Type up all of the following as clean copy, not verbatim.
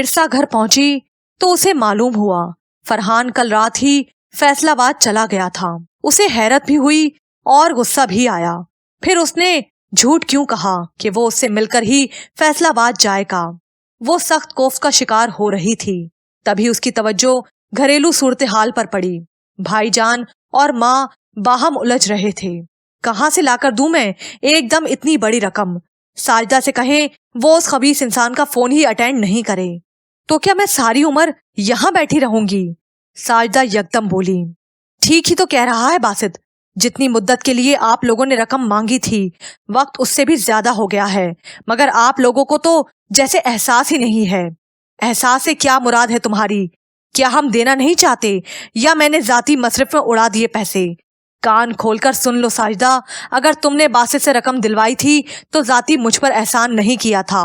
इरसा घर पहुंची तो उसे मालूम हुआ फरहान कल रात ही फैसलाबाद चला गया था। उसे हैरत भी हुई और गुस्सा भी आया। फिर उसने झूठ क्यों कहा कि वो उससे मिलकर ही फैसलाबाद जाएगा। वो सख्त कोफ का शिकार हो रही थी। तभी उसकी तवज्जो घरेलू सूरत हाल पर पड़ी। भाईजान और माँ बाहम उलझ रहे थे। कहाँ से लाकर दूं मैं एकदम इतनी बड़ी रकम? साजिदा से कहें वो उस खबीस इंसान का फोन ही अटेंड नहीं करे तो क्या मैं सारी उम्र यहाँ बैठी रहूंगी? साजिदा यकदम बोली, ठीक ही तो कह रहा है बासित। जितनी मुद्दत के लिए आप लोगों ने रकम मांगी थी वक्त उससे भी ज्यादा हो गया है, मगर आप लोगों को तो जैसे एहसास ही नहीं है। एहसास से क्या मुराद है तुम्हारी? क्या हम देना नहीं चाहते या मैंने जाती मसरफ में उड़ा दिए पैसे? कान खोलकर सुन लो साजिदा, अगर तुमने बासित से रकम दिलवाई थी तो जाती मुझ पर एहसान नहीं किया था,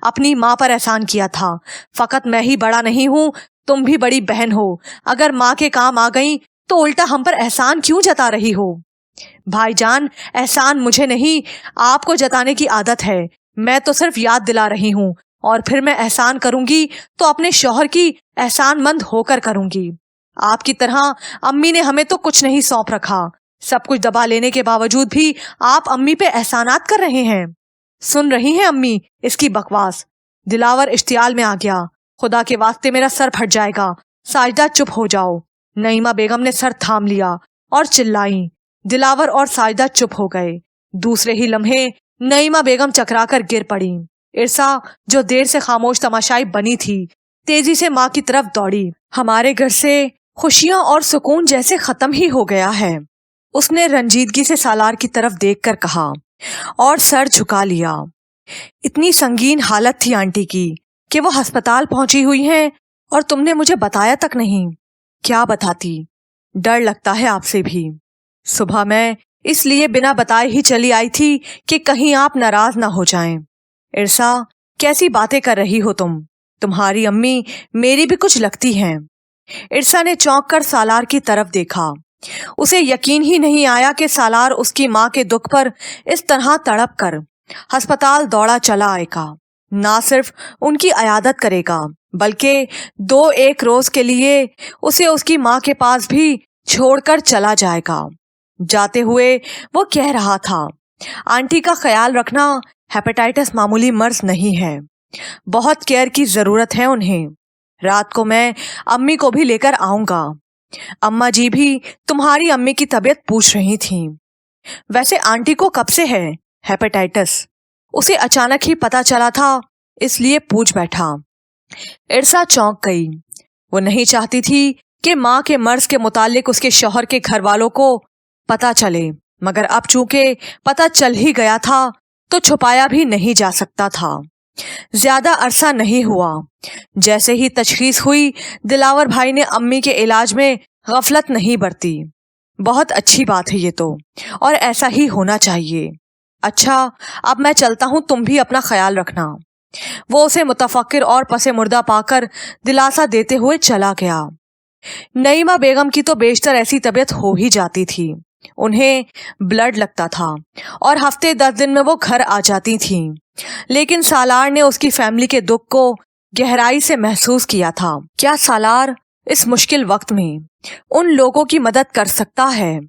अपनी माँ पर एहसान किया था। फकत मैं ही बड़ा नहीं हूँ, तुम भी बड़ी बहन हो। अगर माँ के काम आ गई तो उल्टा हम पर एहसान क्यों जता रही हो? भाईजान, एहसान मुझे नहीं आपको जताने की आदत है। मैं तो सिर्फ याद दिला रही हूँ, और फिर मैं एहसान करूंगी तो अपने शौहर की एहसानमंद होकर करूंगी। आपकी तरह अम्मी ने हमें तो कुछ नहीं सौंप रखा। सब कुछ दबा लेने के बावजूद भी आप अम्मी पे एहसानात कर रहे हैं। सुन रही हैं अम्मी इसकी बकवास? दिलावर इश्तियाल में आ गया। खुदा के वास्ते मेरा सर फट जाएगा। साजिदा चुप हो जाओ। नईमा बेगम ने सर थाम लिया और चिल्लाई। दिलावर और साजिदा चुप हो गए। दूसरे ही लम्हे नईमा बेगम चकराकर गिर पड़ी। इरसा जो देर से खामोश तमाशाई बनी थी तेजी से माँ की तरफ दौड़ी। हमारे घर से खुशियां और सुकून जैसे खत्म ही हो गया है, उसने रंजीदगी से सालार की तरफ देखकर कहा और सर झुका लिया। इतनी संगीन हालत थी आंटी की कि वो अस्पताल पहुंची हुई हैं और तुमने मुझे बताया तक नहीं। क्या बताती? डर लगता है आपसे भी। सुबह मैं इसलिए बिना बताए ही चली आई थी कि कहीं आप नाराज ना हो जाएं। इरसा, कैसी बातें कर रही हो तुम? तुम्हारी अम्मी मेरी भी कुछ लगती हैं। इरसा ने चौंक कर सालार की तरफ देखा। उसे यकीन ही नहीं आया कि सालार उसकी माँ के दुख पर इस तरह तड़प कर अस्पताल दौड़ा चला आएगा। ना सिर्फ उनकी अयादत करेगा बल्कि 2-1 रोज के लिए उसे उसकी माँ के पास भी छोड़कर चला जाएगा। जाते हुए वो कह रहा था, आंटी का ख्याल रखना। हेपेटाइटिस मामूली मर्ज नहीं है, बहुत केयर की जरूरत है उन्हें। रात को मैं अम्मी को भी लेकर आऊंगा। अम्मा जी भी तुम्हारी अम्मी की तबीयत पूछ रही थीं। वैसे आंटी को कब से है हेपेटाइटिस? उसे अचानक ही पता चला था इसलिए पूछ बैठा। इरसा चौंक गई। वो नहीं चाहती थी कि माँ के मर्ज के मुतालिक उसके शौहर के घर वालों को पता चले, मगर अब चूंकि पता चल ही गया था तो छुपाया भी नहीं जा सकता था। ज्यादा अरसा नहीं हुआ, जैसे ही तशखीस हुई दिलावर भाई ने अम्मी के इलाज में गफलत नहीं बरती। बहुत अच्छी बात है ये तो, और ऐसा ही होना चाहिए। अच्छा, अब मैं चलता हूँ, तुम भी अपना ख्याल रखना। वो उसे मुतफक्किर और पसे मुर्दा पाकर दिलासा देते हुए चला गया। नईमा बेगम की तो बेशतर ऐसी तबीयत हो ही जाती थी। उन्हें ब्लड लगता था और हफ्ते 10 दिन में वो घर आ जाती थीं। लेकिन सालार ने उसकी फैमिली के दुख को गहराई से महसूस किया था। क्या सालार इस मुश्किल वक्त में उन लोगों की मदद कर सकता है?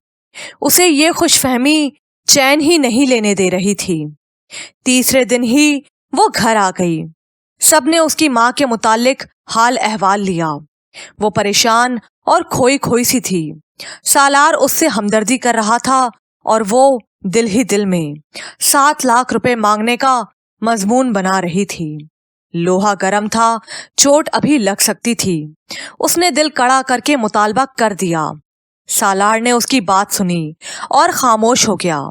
उसे ये खुशफहमी चैन ही नहीं लेने दे रही थी। तीसरे दिन ही वो घर आ गई। सबने उसकी माँ के मुतालिक हाल अहवाल लिया। वो परेशान और खोई खोई सी थी। सालार उससे हमदर्दी कर रहा था और वो दिल ही दिल में 7 लाख रुपए मांगने का मजमून बना रही थी। लोहा गर्म था, चोट अभी लग सकती थी। उसने दिल कड़ा करके मुतालबा कर दिया। सालार ने उसकी बात सुनी और खामोश हो गया।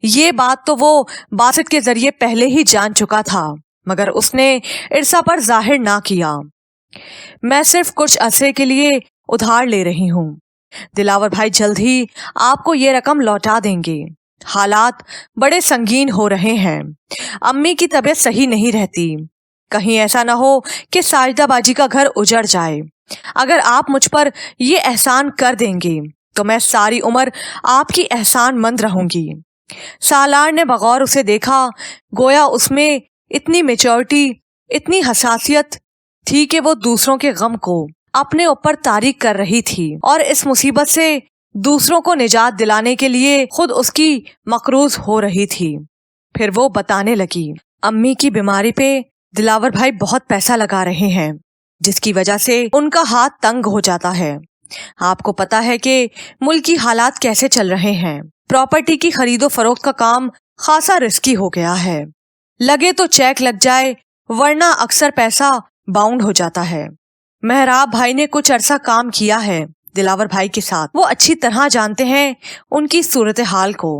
ये बात तो वो बासित के जरिए पहले ही जान चुका था, मगर उसने इरसा पर जाहिर ना किया। मैं सिर्फ कुछ अरसे के लिए उधार ले रही हूँ। दिलावर भाई जल्द ही आपको ये रकम लौटा देंगे। हालात बड़े संगीन हो रहे हैं। अम्मी की तबीयत सही नहीं रहती। कहीं ऐसा ना हो कि साजिदा बाजी का घर उजड़ जाए। अगर आप मुझ पर ये एहसान कर देंगे तो मैं सारी उम्र आपकी एहसानमंद रहूंगी। सालार ने बगौर उसे देखा, गोया उसमें इतनी मेच्योरिटी, इतनी हसासियत थी कि वो दूसरों के गम को अपने ऊपर तारीक कर रही थी और इस मुसीबत से दूसरों को निजात दिलाने के लिए खुद उसकी मकरूज हो रही थी। फिर वो बताने लगी, अम्मी की बीमारी पे दिलावर भाई बहुत पैसा लगा रहे हैं, जिसकी वजह से उनका हाथ तंग हो जाता है। आपको पता है कि मुल्क की हालात कैसे चल रहे हैं। प्रॉपर्टी की खरीदो फरोख्त का काम खासा रिस्की हो गया है। लगे तो चेक लग जाए, वरना अक्सर पैसा बाउंड हो जाता है। मेहराब भाई ने कुछ अरसा काम किया है दिलावर भाई के साथ। वो अच्छी तरह जानते हैं उनकी सूरत हाल को।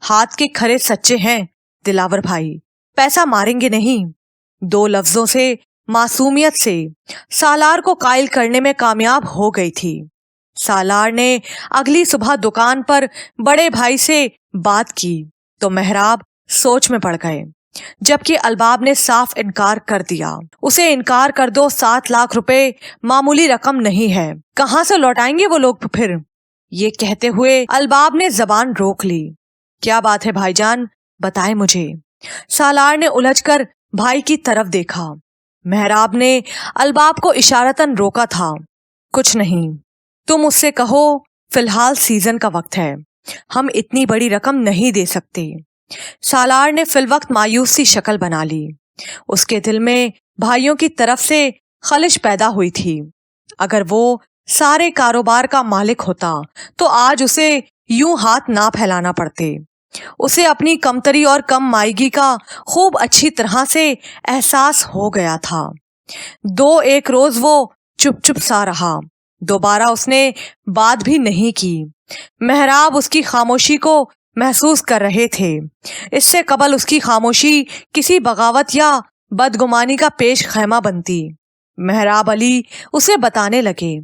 हाथ के खरे सच्चे हैं दिलावर भाई, पैसा मारेंगे नहीं। 2 लफ्जों से, मासूमियत से सालार को कायल करने में कामयाब हो गई थी। सालार ने अगली सुबह दुकान पर बड़े भाई से बात की तो मेहराब सोच में पड़ गए, जबकि अलबाब ने साफ इनकार कर दिया। उसे इनकार कर दो, 7 लाख रुपए मामूली रकम नहीं है, कहाँ से लौटाएंगे वो लोग फिर। ये कहते हुए अलबाब ने जबान रोक ली। क्या बात है भाईजान, बताए मुझे। सालार ने उलझकर भाई की तरफ देखा। मेहराब ने अलबाब को इशारतन रोका था। कुछ नहीं, तुम उससे कहो फिलहाल सीजन का वक्त है, हम इतनी बड़ी रकम नहीं दे सकते। सालार ने फिलवक्त मायूस सी शक्ल बना ली। उसके दिल में भाइयों की तरफ से खलिश पैदा हुई थी। अगर वो सारे कारोबार का मालिक होता तो आज उसे यूं हाथ ना फैलाना पड़ते। उसे अपनी कमतरी और कम मायगी का खूब अच्छी तरह से एहसास हो गया था। 2-1 रोज वो चुप चुप सा रहा। दोबारा उसने बात भी नहीं की। मेहराब उसकी खामोशी को महसूस कर रहे थे। इससे कबल उसकी खामोशी किसी बगावत या बदगुमानी का पेश खैमा बनती। मेहराब अली उसे बताने लगे,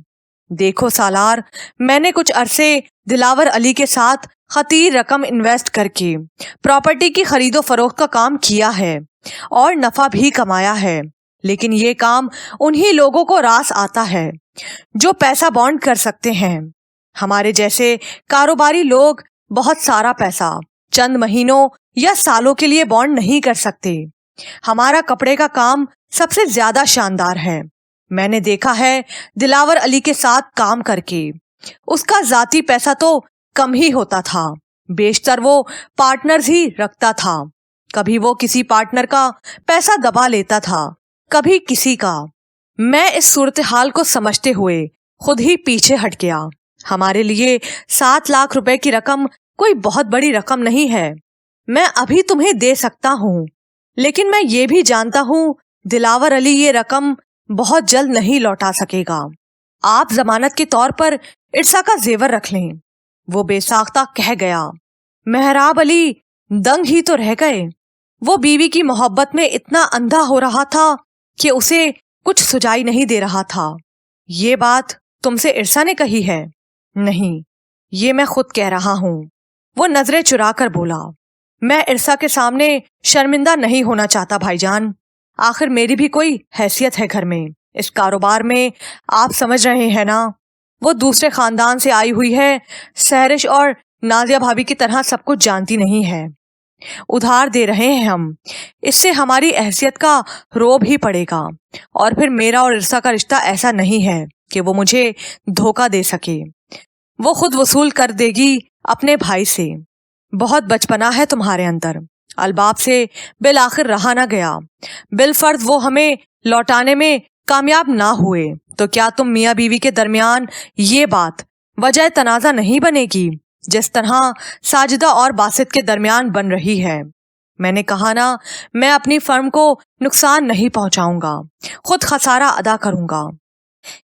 देखो सालार, मैंने कुछ अरसे दिलावर अली के साथ खतीर रकम इन्वेस्ट करके प्रॉपर्टी की खरीदो फरोख्त का काम किया है और नफा भी कमाया है, लेकिन ये काम उन्हीं लोगों को रास आता है जो पैसा बॉन्ड कर सकते हैं। हमारे जैसे कारोबारी लोग बहुत सारा पैसा चंद महीनों या सालों के लिए बॉन्ड नहीं कर सकते। हमारा कपड़े का काम सबसे ज्यादा शानदार है। मैंने देखा है दिलावर अली के साथ काम करके, उसका जाती पैसा तो कम ही होता था, बेशतर वो पार्टनर्स ही रखता था। कभी वो किसी पार्टनर का पैसा दबा लेता था, कभी किसी का। मैं इस सूरत हाल को समझते हुए खुद ही पीछे हट गया। हमारे लिए 7 लाख रुपए की रकम कोई बहुत बड़ी रकम नहीं है। मैं अभी तुम्हें दे सकता हूँ, लेकिन मैं ये भी जानता हूँ दिलावर अली ये रकम बहुत जल्द नहीं लौटा सकेगा। आप जमानत के तौर पर इर्सा का जेवर रख लें। वो बेसाख्ता कह गया। मेहराब अली दंग ही तो रह गए। वो बीवी की मोहब्बत में इतना अंधा हो रहा था कि उसे कुछ सुझाई नहीं दे रहा था। ये बात तुमसे इर्सा ने कही है? नहीं, ये मैं खुद कह रहा हूँ। वो नजरें चुरा कर बोला, मैं इर्सा के सामने शर्मिंदा नहीं होना चाहता भाईजान। आखिर मेरी भी कोई हैसियत है घर में, इस कारोबार में, आप समझ रहे हैं ना। वो दूसरे खानदान से आई हुई है, सहरिश और नाजिया भाभी की तरह सब कुछ जानती नहीं है। उधार दे रहे हैं हम, इससे हमारी हैसियत का रोब ही पड़ेगा। और फिर मेरा और इर्सा का रिश्ता ऐसा नहीं है कि वो मुझे धोखा दे सके। वो खुद वसूल कर देगी अपने भाई से। बहुत बचपना है तुम्हारे अंदर। अलबाब से बिल आखिर रहा ना गया। बिल फर्ज वो हमें लौटाने में कामयाब ना हुए तो क्या तुम मियाँ बीवी के दरमियान ये बात वजह तनाजा नहीं बनेगी, जिस तरह साजिदा और बासित के दरमियान बन रही है। मैंने कहा ना, मैं अपनी फर्म को नुकसान नहीं पहुंचाऊंगा, खुद खसारा अदा करूंगा।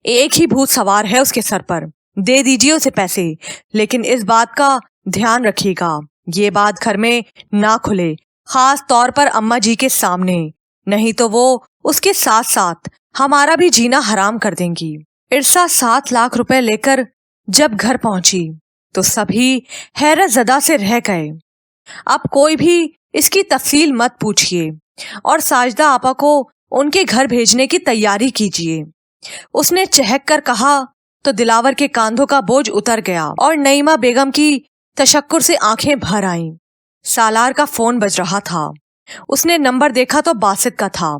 एक ही भूत सवार है उसके सर पर, दे दीजिए उसे पैसे, लेकिन इस बात का ध्यान रखिएगा ये बात घर में ना खुले, खास तौर पर अम्मा जी के सामने, नहीं तो वो उसके साथ साथ हमारा भी जीना हराम कर देंगी। इर्सा 7 लाख रुपए लेकर जब घर पहुंची तो सभी हैरत ज़दा से रह गए। अब कोई भी इसकी तफसील मत पूछिए और साजिदा आपा को उनके घर भेजने की तैयारी कीजिए। उसने चहक कर कहा तो दिलावर के कांधों का बोझ उतर गया और नईमा बेगम की तशक्कुर से आंखें भर आईं। सालार का फोन बज रहा था। उसने नंबर देखा तो बासित का था।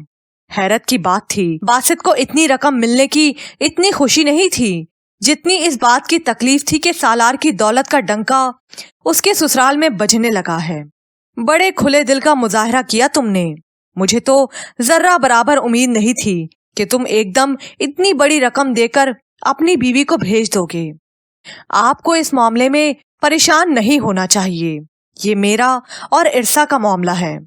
हैरत की बात थी, बासित को इतनी रकम मिलने की इतनी खुशी नहीं थी जितनी इस बात की तकलीफ थी कि सालार की दौलत का डंका उसके ससुराल में बजने लगा है। बड़े खुले दिल का मुजाहरा किया तुमने। मुझे तो जर्रा बराबर उम्मीद नहीं थी कि तुम एकदम इतनी बड़ी रकम देकर अपनी बीवी को भेज दोगे। आपको इस मामले में परेशान नहीं होना चाहिए। ये मेरा और इरसा का मामला है।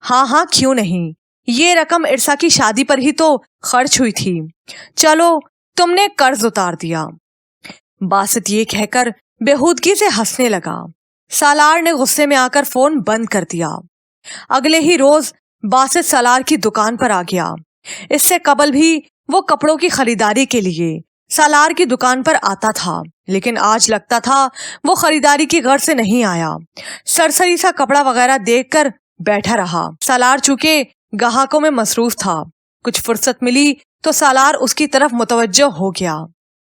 हाँ हाँ, क्यों नहीं, ये रकम इरसा की शादी पर ही तो खर्च हुई थी। चलो, तुमने कर्ज उतार दिया। बासित ये कहकर बेहूदगी से हंसने लगा। सालार ने गुस्से में आकर फोन बंद कर दिया। अगले ही रोज बासित सालार की दुकान पर आ गया। इससे कबल भी वो कपड़ों की खरीदारी के लिए सालार की दुकान पर आता था, लेकिन आज लगता था वो खरीदारी की गर्ज से नहीं आया। सरसरी सा कपड़ा वगैरह देखकर बैठा रहा। सालार चूंकि ग्राहकों में मसरूफ था, कुछ फुर्सत मिली तो सालार उसकी तरफ मुतवज्जो हो गया।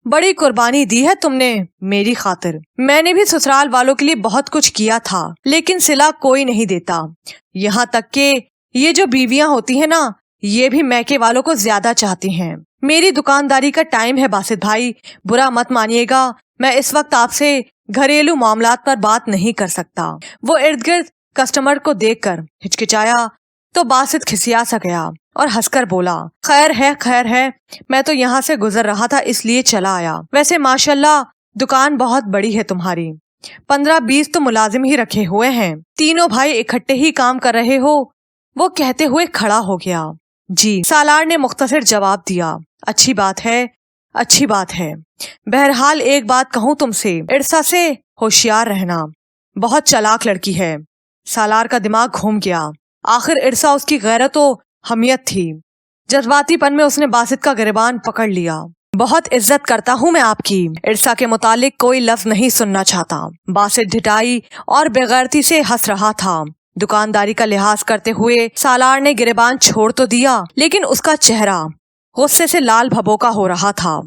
बड़ी कुर्बानी दी है तुमने मेरी खातिर। मैंने भी ससुराल वालों के लिए बहुत कुछ किया था, लेकिन सिला कोई नहीं देता। यहाँ तक के ये जो बीवियां होती है ना, ये भी मैके वालों को ज्यादा चाहती हैं। मेरी दुकानदारी का टाइम है बासित भाई, बुरा मत मानिएगा। मैं इस वक्त आपसे घरेलू मामलात पर बात नहीं कर सकता। वो इर्द गिर्द कस्टमर को देखकर हिचकिचाया तो बासित खिसिया सा गया और हंसकर बोला, खैर है, मैं तो यहाँ से गुजर रहा था इसलिए चला आया। वैसे माशाल्लाह दुकान बहुत बड़ी है तुम्हारी, 15-20 तो मुलाजिम ही रखे हुए हैं। तीनों भाई इकट्ठे ही काम कर रहे हो? वो कहते हुए खड़ा हो गया। जी, सालार ने मुख्तसर जवाब दिया। अच्छी बात है। बहरहाल एक बात कहूँ तुमसे, इरसा से होशियार रहना, बहुत चालाक लड़की है। सालार का दिमाग घूम गया। आखिर इरसा उसकी गैरत और हमियत थी। जज्बातीपन में उसने बासित का गिरबान पकड़ लिया। बहुत इज्जत करता हूँ मैं आपकी। इरसा के मुतालिक कोई लफ्ज नहीं सुनना चाहता। बासित ढिठाई और बेगैरती से हंस रहा था। दुकानदारी का लिहाज करते हुए सालार ने गिरबान छोड़ तो दिया, लेकिन उसका चेहरा गुस्से से लाल भभोका हो रहा था।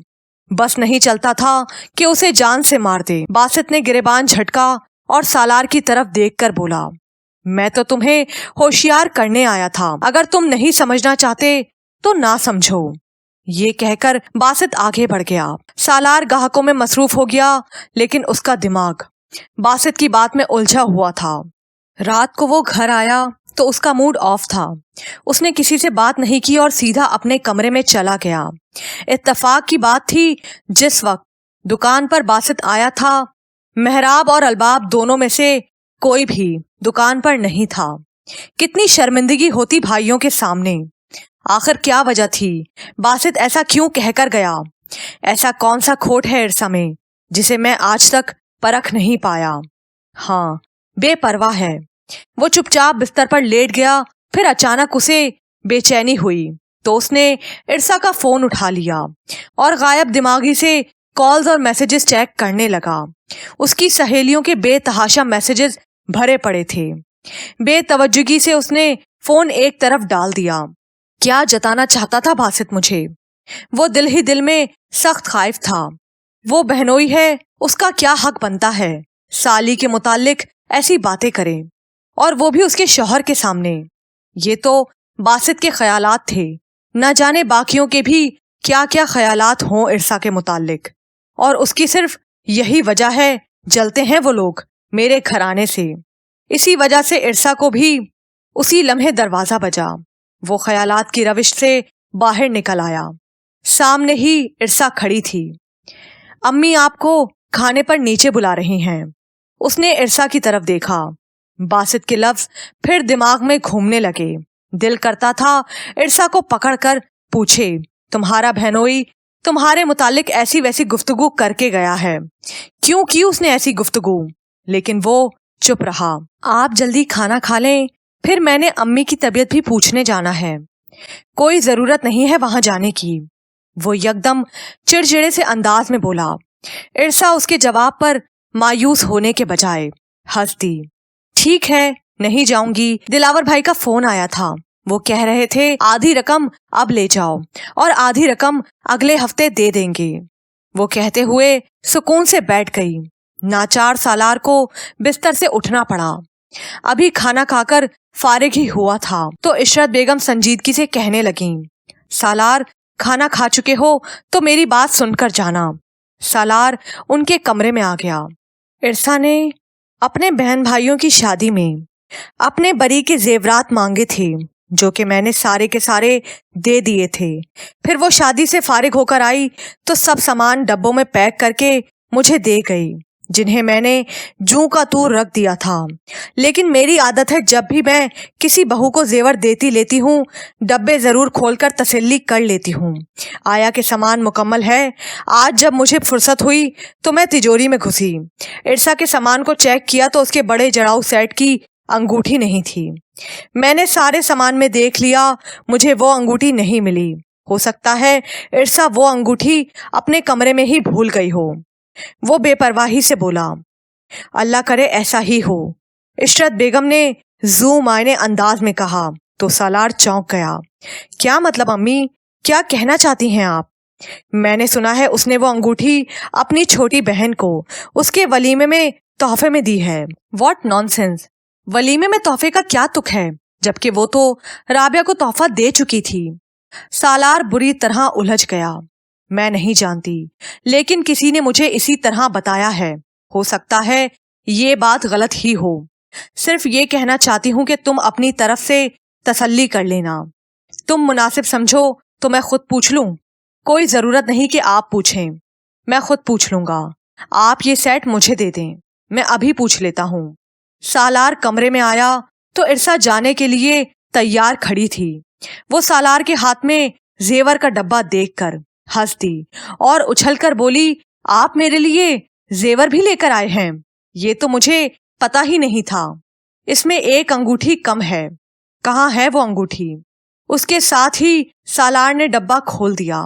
बस नहीं चलता था कि उसे जान से मार दे। बासित ने गिरबान झटका और सालार की तरफ देखकर बोला, मैं तो तुम्हें होशियार करने आया था। अगर तुम नहीं समझना चाहते तो ना समझो। ये कहकर बासित आगे बढ़ गया। सालार ग्राहकों में मसरूफ हो गया, लेकिन उसका दिमाग बासित की बात में उलझा हुआ था। रात को वो घर आया तो उसका मूड ऑफ था। उसने किसी से बात नहीं की और सीधा अपने कमरे में चला गया। इत्तेफाक की बात थी, जिस वक्त दुकान पर बासित आया था, मेहराब और अलबाब दोनों में से कोई भी दुकान पर नहीं था। कितनी शर्मिंदगी होती भाइयों के सामने। आखिर क्या वजह थी? बासित ऐसा क्यों कहकर गया? ऐसा कौन सा खोट है इरसा में जिसे मैं आज तक परख नहीं पाया? हाँ, बेपरवाह है। वो चुपचाप बिस्तर पर लेट गया। फिर अचानक उसे बेचैनी हुई तो उसने इरसा का फोन उठा लिया और गायब दिमागी से कॉल्स और मैसेजेस चेक करने लगा। उसकी सहेलियों के बेतहाशा मैसेजेस भरे पड़े थे। बेतवज्जुगी से उसने फोन एक तरफ डाल दिया। क्या जताना चाहता था बासित मुझे? वो दिल ही दिल में सख्त खाइफ था। वो बहनोई है, उसका क्या हक बनता है साली के मुतालिक ऐसी बातें करे, और वो भी उसके शौहर के सामने। ये तो बासित के ख्यालात थे, न जाने बाकियों के भी क्या क्या ख्यालात हों इरसा के मुतालिक। और उसकी सिर्फ यही वजह है, जलते हैं वो लोग मेरे घराने से। इसी वजह से इरसा को भी उसी लम्हे दरवाजा बजा। वो ख्यालात की रविश से बाहर निकल आया। सामने ही इरसा खड़ी थी। अम्मी आपको खाने पर नीचे बुला रही हैं। उसने इरसा की तरफ देखा। बासित के लफ्ज फिर दिमाग में घूमने लगे। दिल करता था इरसा को पकड़कर पूछे, तुम्हारा बहनोई तुम्हारे मुतालिक ऐसी वैसी गुफ्तगू करके गया है? क्यों की उसने ऐसी गुफ्तगू? लेकिन वो चुप रहा। आप जल्दी खाना खा लें, फिर मैंने अम्मी की तबीयत भी पूछने जाना है। कोई जरूरत नहीं है वहां जाने की, वो यकदम चिड़चिड़े से अंदाज में बोला। इरसा उसके जवाब पर मायूस होने के बजाय हंस दी। ठीक है, नहीं जाऊंगी। दिलावर भाई का फोन आया था। वो कह रहे थे आधी रकम अब ले जाओ और आधी रकम अगले हफ्ते दे देंगे। वो कहते हुए सुकून से बैठ गई। नाचार सालार को बिस्तर से उठना पड़ा। अभी खाना खाकर फारिग ही हुआ था तो इशरत बेगम संजीदगी से कहने लगीं, सालार, खाना खा चुके हो तो मेरी बात सुनकर जाना। सालार उनके कमरे में आ गया। इरसा ने अपने बहन भाइयों की शादी में अपने बरी के जेवरात मांगे थे, जो कि मैंने सारे के सारे दे दिए थे। फिर वो शादी से फारिग होकर आई तो सब सामान डब्बों में पैक करके मुझे दे गई, जिन्हें मैंने जूं का तूर रख दिया था। लेकिन मेरी आदत है, जब भी मैं किसी बहू को जेवर देती लेती हूँ, डब्बे जरूर खोलकर तसल्ली कर लेती हूँ। आया कि सामान मुकम्मल है। आज जब मुझे फुर्सत हुई तो मैं तिजोरी में घुसी। इरसा के सामान को चेक किया तो उसके बड़े जड़ाऊ सेट की अंगूठी नहीं थी। मैंने सारे सामान में देख लिया, मुझे वो अंगूठी नहीं मिली। हो सकता है इरसा वो अंगूठी अपने कमरे में ही भूल गई हो। वो बेपरवाही से बोला, अल्लाह करे ऐसा ही हो। इशरत बेगम ने जू मायने अंदाज में कहा तो सालार चौंक गया। क्या मतलब अम्मी, क्या कहना चाहती हैं आप? मैंने सुना है उसने वो अंगूठी अपनी छोटी बहन को उसके वलीमे में तोहफे में दी है। What nonsense! वलीमे में तोहफे का क्या तुक है, जबकि वो तो राबिया को तोहफा दे चुकी थी। सालार बुरी तरह उलझ गया। मैं नहीं जानती, लेकिन किसी ने मुझे इसी तरह बताया है। हो सकता है ये बात गलत ही हो। सिर्फ ये कहना चाहती हूँ कि तुम अपनी तरफ से तसल्ली कर लेना। तुम मुनासिब समझो तो मैं खुद पूछ लूं। कोई जरूरत नहीं कि आप पूछें, मैं खुद पूछ लूंगा। आप ये सेट मुझे दे दें, मैं अभी पूछ लेता हूँ। सालार कमरे में आया तो इरसा जाने के लिए तैयार खड़ी थी। वो सालार के हाथ में जेवर का डब्बा देखकर हंस दी और उछलकर बोली, आप मेरे लिए जेवर भी लेकर आए हैं? ये तो मुझे पता ही नहीं था। इसमें एक अंगूठी कम है। कहाँ है वो अंगूठी? उसके साथ ही सालार ने डब्बा खोल दिया।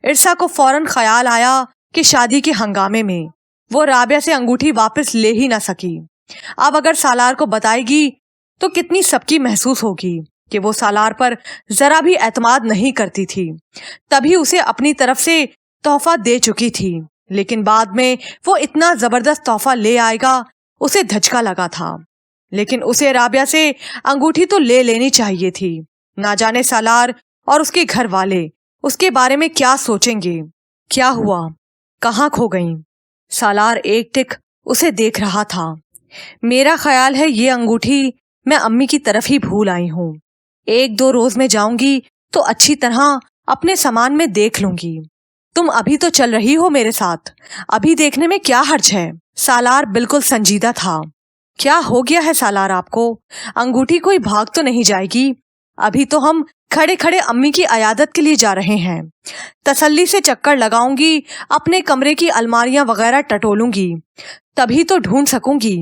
इरसा को फौरन ख्याल आया कि शादी के हंगामे में वो राबिया से अंगूठी वापस ले ही ना सकी। अब अगर सालार को बताएगी तो कितनी सबकी महसूस होगी कि वो सालार पर जरा भी एतमाद नहीं करती थी। तभी उसे अपनी तरफ से तोहफा दे चुकी थी, लेकिन बाद में वो इतना जबरदस्त तोहफा ले आएगा, उसे धचका लगा था। लेकिन उसे राबिया से अंगूठी तो ले लेनी चाहिए थी। ना जाने सालार और उसके घर वाले उसके बारे में क्या सोचेंगे। क्या हुआ? कहाँ खो गई? सालार एक टिक उसे देख रहा था। मेरा ख्याल है ये अंगूठी मैं अम्मी की तरफ ही भूल आई हूँ। 1-2 रोज में जाऊंगी तो अच्छी तरह अपने सामान में देख लूंगी। तुम अभी तो चल रही हो मेरे साथ, अभी देखने में क्या हर्ज है? सालार बिल्कुल संजीदा था। क्या हो गया है सालार आपको? अंगूठी कोई भाग तो नहीं जाएगी? अभी तो हम खड़े खड़े अम्मी की अयादत के लिए जा रहे हैं। तसल्ली से चक्कर लगाऊंगी, अपने कमरे की अलमारियां वगैरह टटोलूंगी, तभी तो ढूंढ सकूंगी।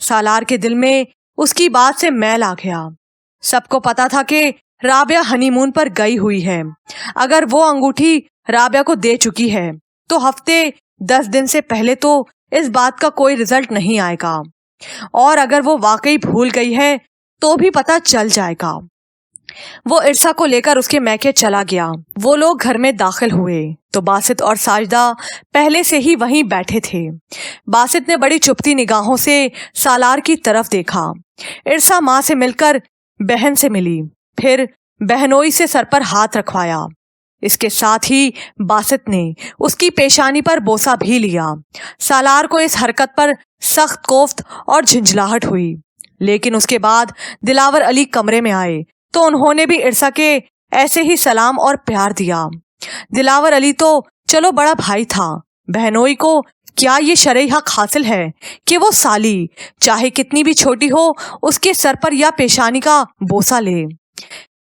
सालार के दिल में उसकी बात से मैल आ गया। सबको पता था कि राबिया हनीमून पर गई हुई है। अगर वो अंगूठी राबिया को दे चुकी है तो हफ्ते 10 दिन से पहले तो इस बात का कोई रिजल्ट नहीं आएगा, और अगर वो वाकई भूल गई है तो भी पता चल जाएगा। वो इरसा को लेकर उसके मैके चला गया। वो लोग घर में दाखिल हुए तो बासित और साजिदा पहले से ही वहीं बैठे थे। बासित ने बड़ी चुपती निगाहों से सालार की तरफ देखा। इरसा माँ से मिलकर बहन से मिली, फिर बहनोई से सर पर हाथ रखवाया। इसके साथ ही बासित ने उसकी पेशानी पर बोसा भी लिया। सालार को इस हरकत पर सख्त कोफ्त और झंझलाहट हुई, लेकिन उसके बाद दिलावर अली कमरे में आए तो उन्होंने भी इरसा के ऐसे ही सलाम और प्यार दिया। दिलावर अली तो चलो बड़ा भाई था, बहनोई को क्या ये शरई हक हासिल है कि वो साली चाहे कितनी भी छोटी हो उसके सर पर या पेशानी का बोसा ले?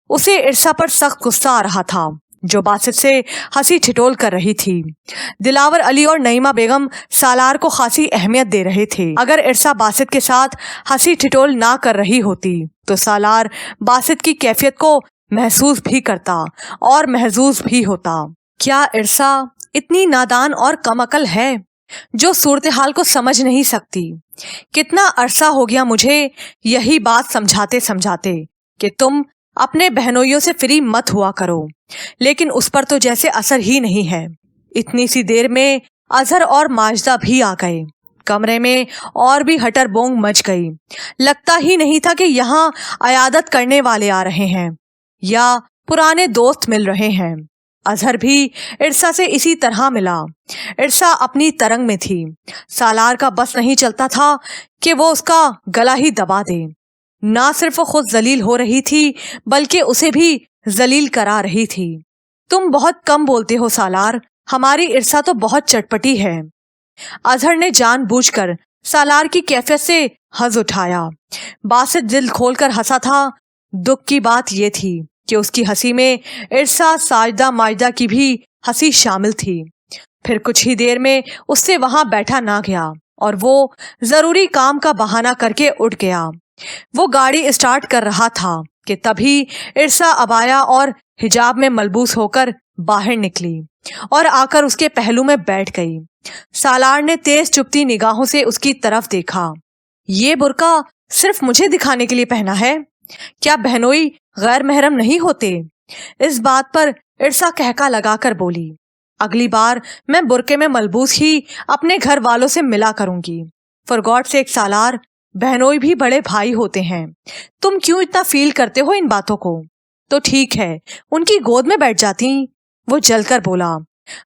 उसे इरसा पर सख्त गुस्सा आ रहा था, जो बासित से हंसी ठिठोल कर रही थी। दिलावर अली और नईमा बेगम सालार को खासी अहमियत दे रहे थे। अगर इरसा बासित के साथ हंसी ठिठोल ना कर रही होती तो सालार बासित की कैफियत को महसूस भी करता और महजूज भी होता। क्या इरसा इतनी नादान और कम अकल है जो सूरत हाल को समझ नहीं सकती? कितना अरसा हो गया मुझे यही बात समझाते समझाते कि तुम अपने बहनोइयों से फ्री मत हुआ करो, लेकिन उस पर तो जैसे असर ही नहीं है। इतनी सी देर में अजहर और माजदा भी आ गए। कमरे में और भी हटर बोंग मच गई। लगता ही नहीं था कि यहाँ अयादत करने वाले आ रहे हैं या पुराने दोस्त मिल रहे हैं। अजहर भी इरसा से इसी तरह मिला। इरसा अपनी तरंग में थी। सालार का बस नहीं चलता था कि वो उसका गला ही दबा दे। ना सिर्फ वो खुद जलील हो रही थी बल्कि उसे भी जलील करा रही थी। तुम बहुत कम बोलते हो सालार, हमारी इरसा तो बहुत चटपटी है। अजहर ने जानबूझकर सालार की कैफियत से हंस उठाया। बासित दिल खोलकर हंसा था। दुख की बात यह थी कि उसकी हंसी में इरसा, साजदा, माजदा की भी हंसी शामिल थी। फिर कुछ ही देर में उससे वहां बैठा ना गया और वो जरूरी काम का बहाना करके उठ गया। वो गाड़ी स्टार्ट कर रहा था कि तभी इरसा अबाया और हिजाब में मलबूस होकर बाहर निकली और आकर उसके पहलू में बैठ गई। सालार ने तेज चुपती निगाहों से उसकी तरफ देखा। ये बुर्का सिर्फ मुझे दिखाने के लिए पहना है? क्या बहनोई गैर महरम नहीं होते? इस बात पर इरसा कहका लगाकर बोली, अगली बार मैं बुर्के में मलबूस ही अपने घर वालों से मिला करूंगी। फॉर गॉड सेक सालार, बहनोई भी बड़े भाई होते हैं। तुम क्यों इतना फील करते हो इन बातों को? तो ठीक है, उनकी गोद में बैठ जाती। वो जलकर बोला।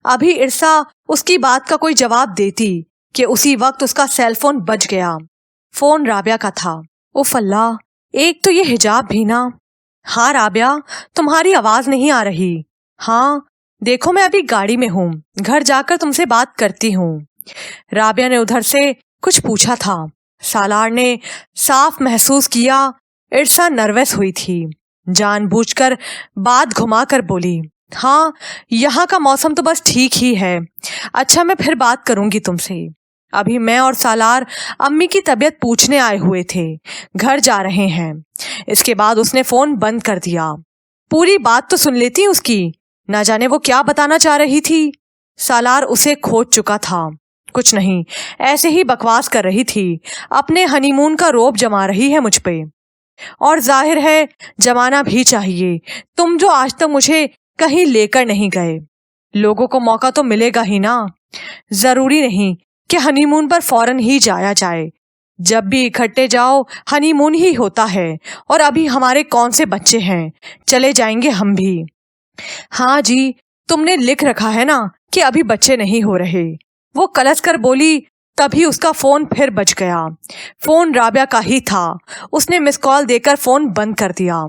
अभी इरसा उसकी बात का कोई जवाब देती कि उसी वक्त उसका सेलफोन बज गया। फोन राबिया का था। उफ अल्लाह, एक तो ये हिजाब भी ना। हाँ राबिया, तुम्हारी आवाज नहीं आ रही। हाँ देखो, मैं अभी गाड़ी में हूँ, घर जाकर तुमसे बात करती हूँ। राबिया ने उधर से कुछ पूछा था। सालार ने साफ महसूस किया इरसा नर्वस हुई थी। जानबूझकर बात घुमाकर बोली, हाँ यहाँ का मौसम तो बस ठीक ही है। अच्छा, मैं फिर बात करूंगी तुमसे। अभी मैं और सालार अम्मी की तबीयत पूछने आए हुए थे, घर जा रहे हैं। इसके बाद उसने फोन बंद कर दिया। पूरी बात तो सुन लेती उसकी, ना जाने वो क्या बताना चाह रही थी। सालार उसे खोज चुका था। कुछ नहीं, ऐसे ही बकवास कर रही थी, अपने हनीमून का रोब जमा रही है मुझ पे। और जाहिर है जमाना भी चाहिए, तुम जो आज तक मुझे कहीं लेकर नहीं गए। लोगों को मौका तो मिलेगा ही ना। जरूरी नहीं कि हनीमून पर फौरन ही जाया जाए। जब भी इकट्ठे जाओ हनीमून ही होता है। और अभी हमारे कौन से बच्चे हैं, चले जाएंगे हम भी। हाँ जी, तुमने लिख रखा है ना कि अभी बच्चे नहीं हो रहे। वो कलस कर बोली। तभी उसका फोन फिर बज गया। फोन राबिया का ही था। उसने मिस कॉल देकर फोन बंद कर दिया।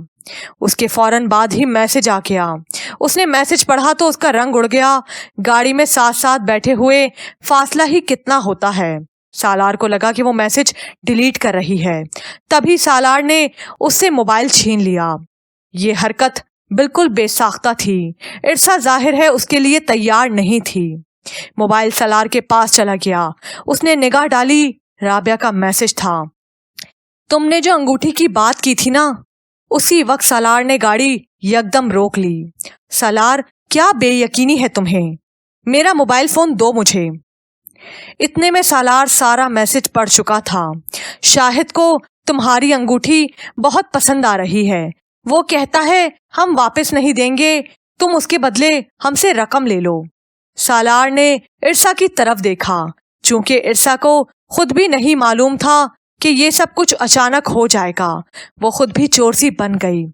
उसके फौरन बाद ही मैसेज आ गया। उसने मैसेज पढ़ा तो उसका रंग उड़ गया। गाड़ी में साथ साथ बैठे हुए फासला ही कितना होता है। सालार को लगा कि वो मैसेज डिलीट कर रही है। तभी सालार ने उससे मोबाइल छीन लिया। ये हरकत बिल्कुल बेसाख्ता थी। इरसा जाहिर है उसके लिए तैयार नहीं थी। मोबाइल सालार के पास चला गया। उसने निगाह डाली, राबिया का मैसेज था। तुमने जो अंगूठी की बात की थी ना। उसी वक्त सालार ने गाड़ी यकदम रोक ली। सालार, क्या बेयकीनी है तुम्हें? मेरा मोबाइल फोन दो मुझे। इतने में सालार सारा मैसेज पढ़ चुका था। शाहिद को तुम्हारी अंगूठी बहुत पसंद आ रही है। वो कहता है हम वापस नहीं देंगे, तुम उसके बदले हमसे रकम ले लो। सालार ने इरसा की तरफ देखा। चूंकि इरसा को खुद भी नहीं मालूम था कि ये सब कुछ अचानक हो जाएगा, वो खुद भी चोर सी बन गई।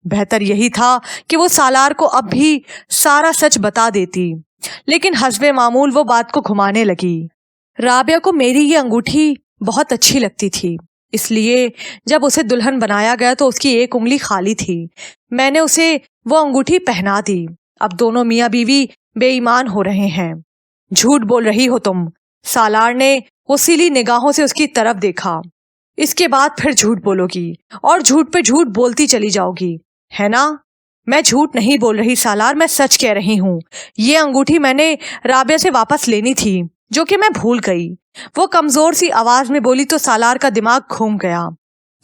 बेहतर यही था कि वो सालार को अब भी सारा सच बता देती, लेकिन हस्बे मामूल वो बात को घुमाने लगी। राबिया को मेरी ये अंगूठी बहुत अच्छी लगती थी, इसलिए जब उसे दुल्हन बनाया गया तो उसकी एक उंगली खाली थी। मैंने उसे वो अंगूठी पहना दी। अब दोनों मियाँ बीवी बेईमान हो रहे हैं। झूठ बोल रही हो तुम। सालार ने गुस्सीली निगाहों से उसकी तरफ देखा। इसके बाद फिर झूठ बोलोगी और झूठ पे झूठ बोलती चली जाओगी, है ना? मैं झूठ नहीं बोल रही सालार, मैं सच कह रही हूँ। ये अंगूठी मैंने राबिया से वापस लेनी थी, जो कि मैं भूल गई। वो कमजोर सी आवाज में बोली तो सालार का दिमाग घूम गया।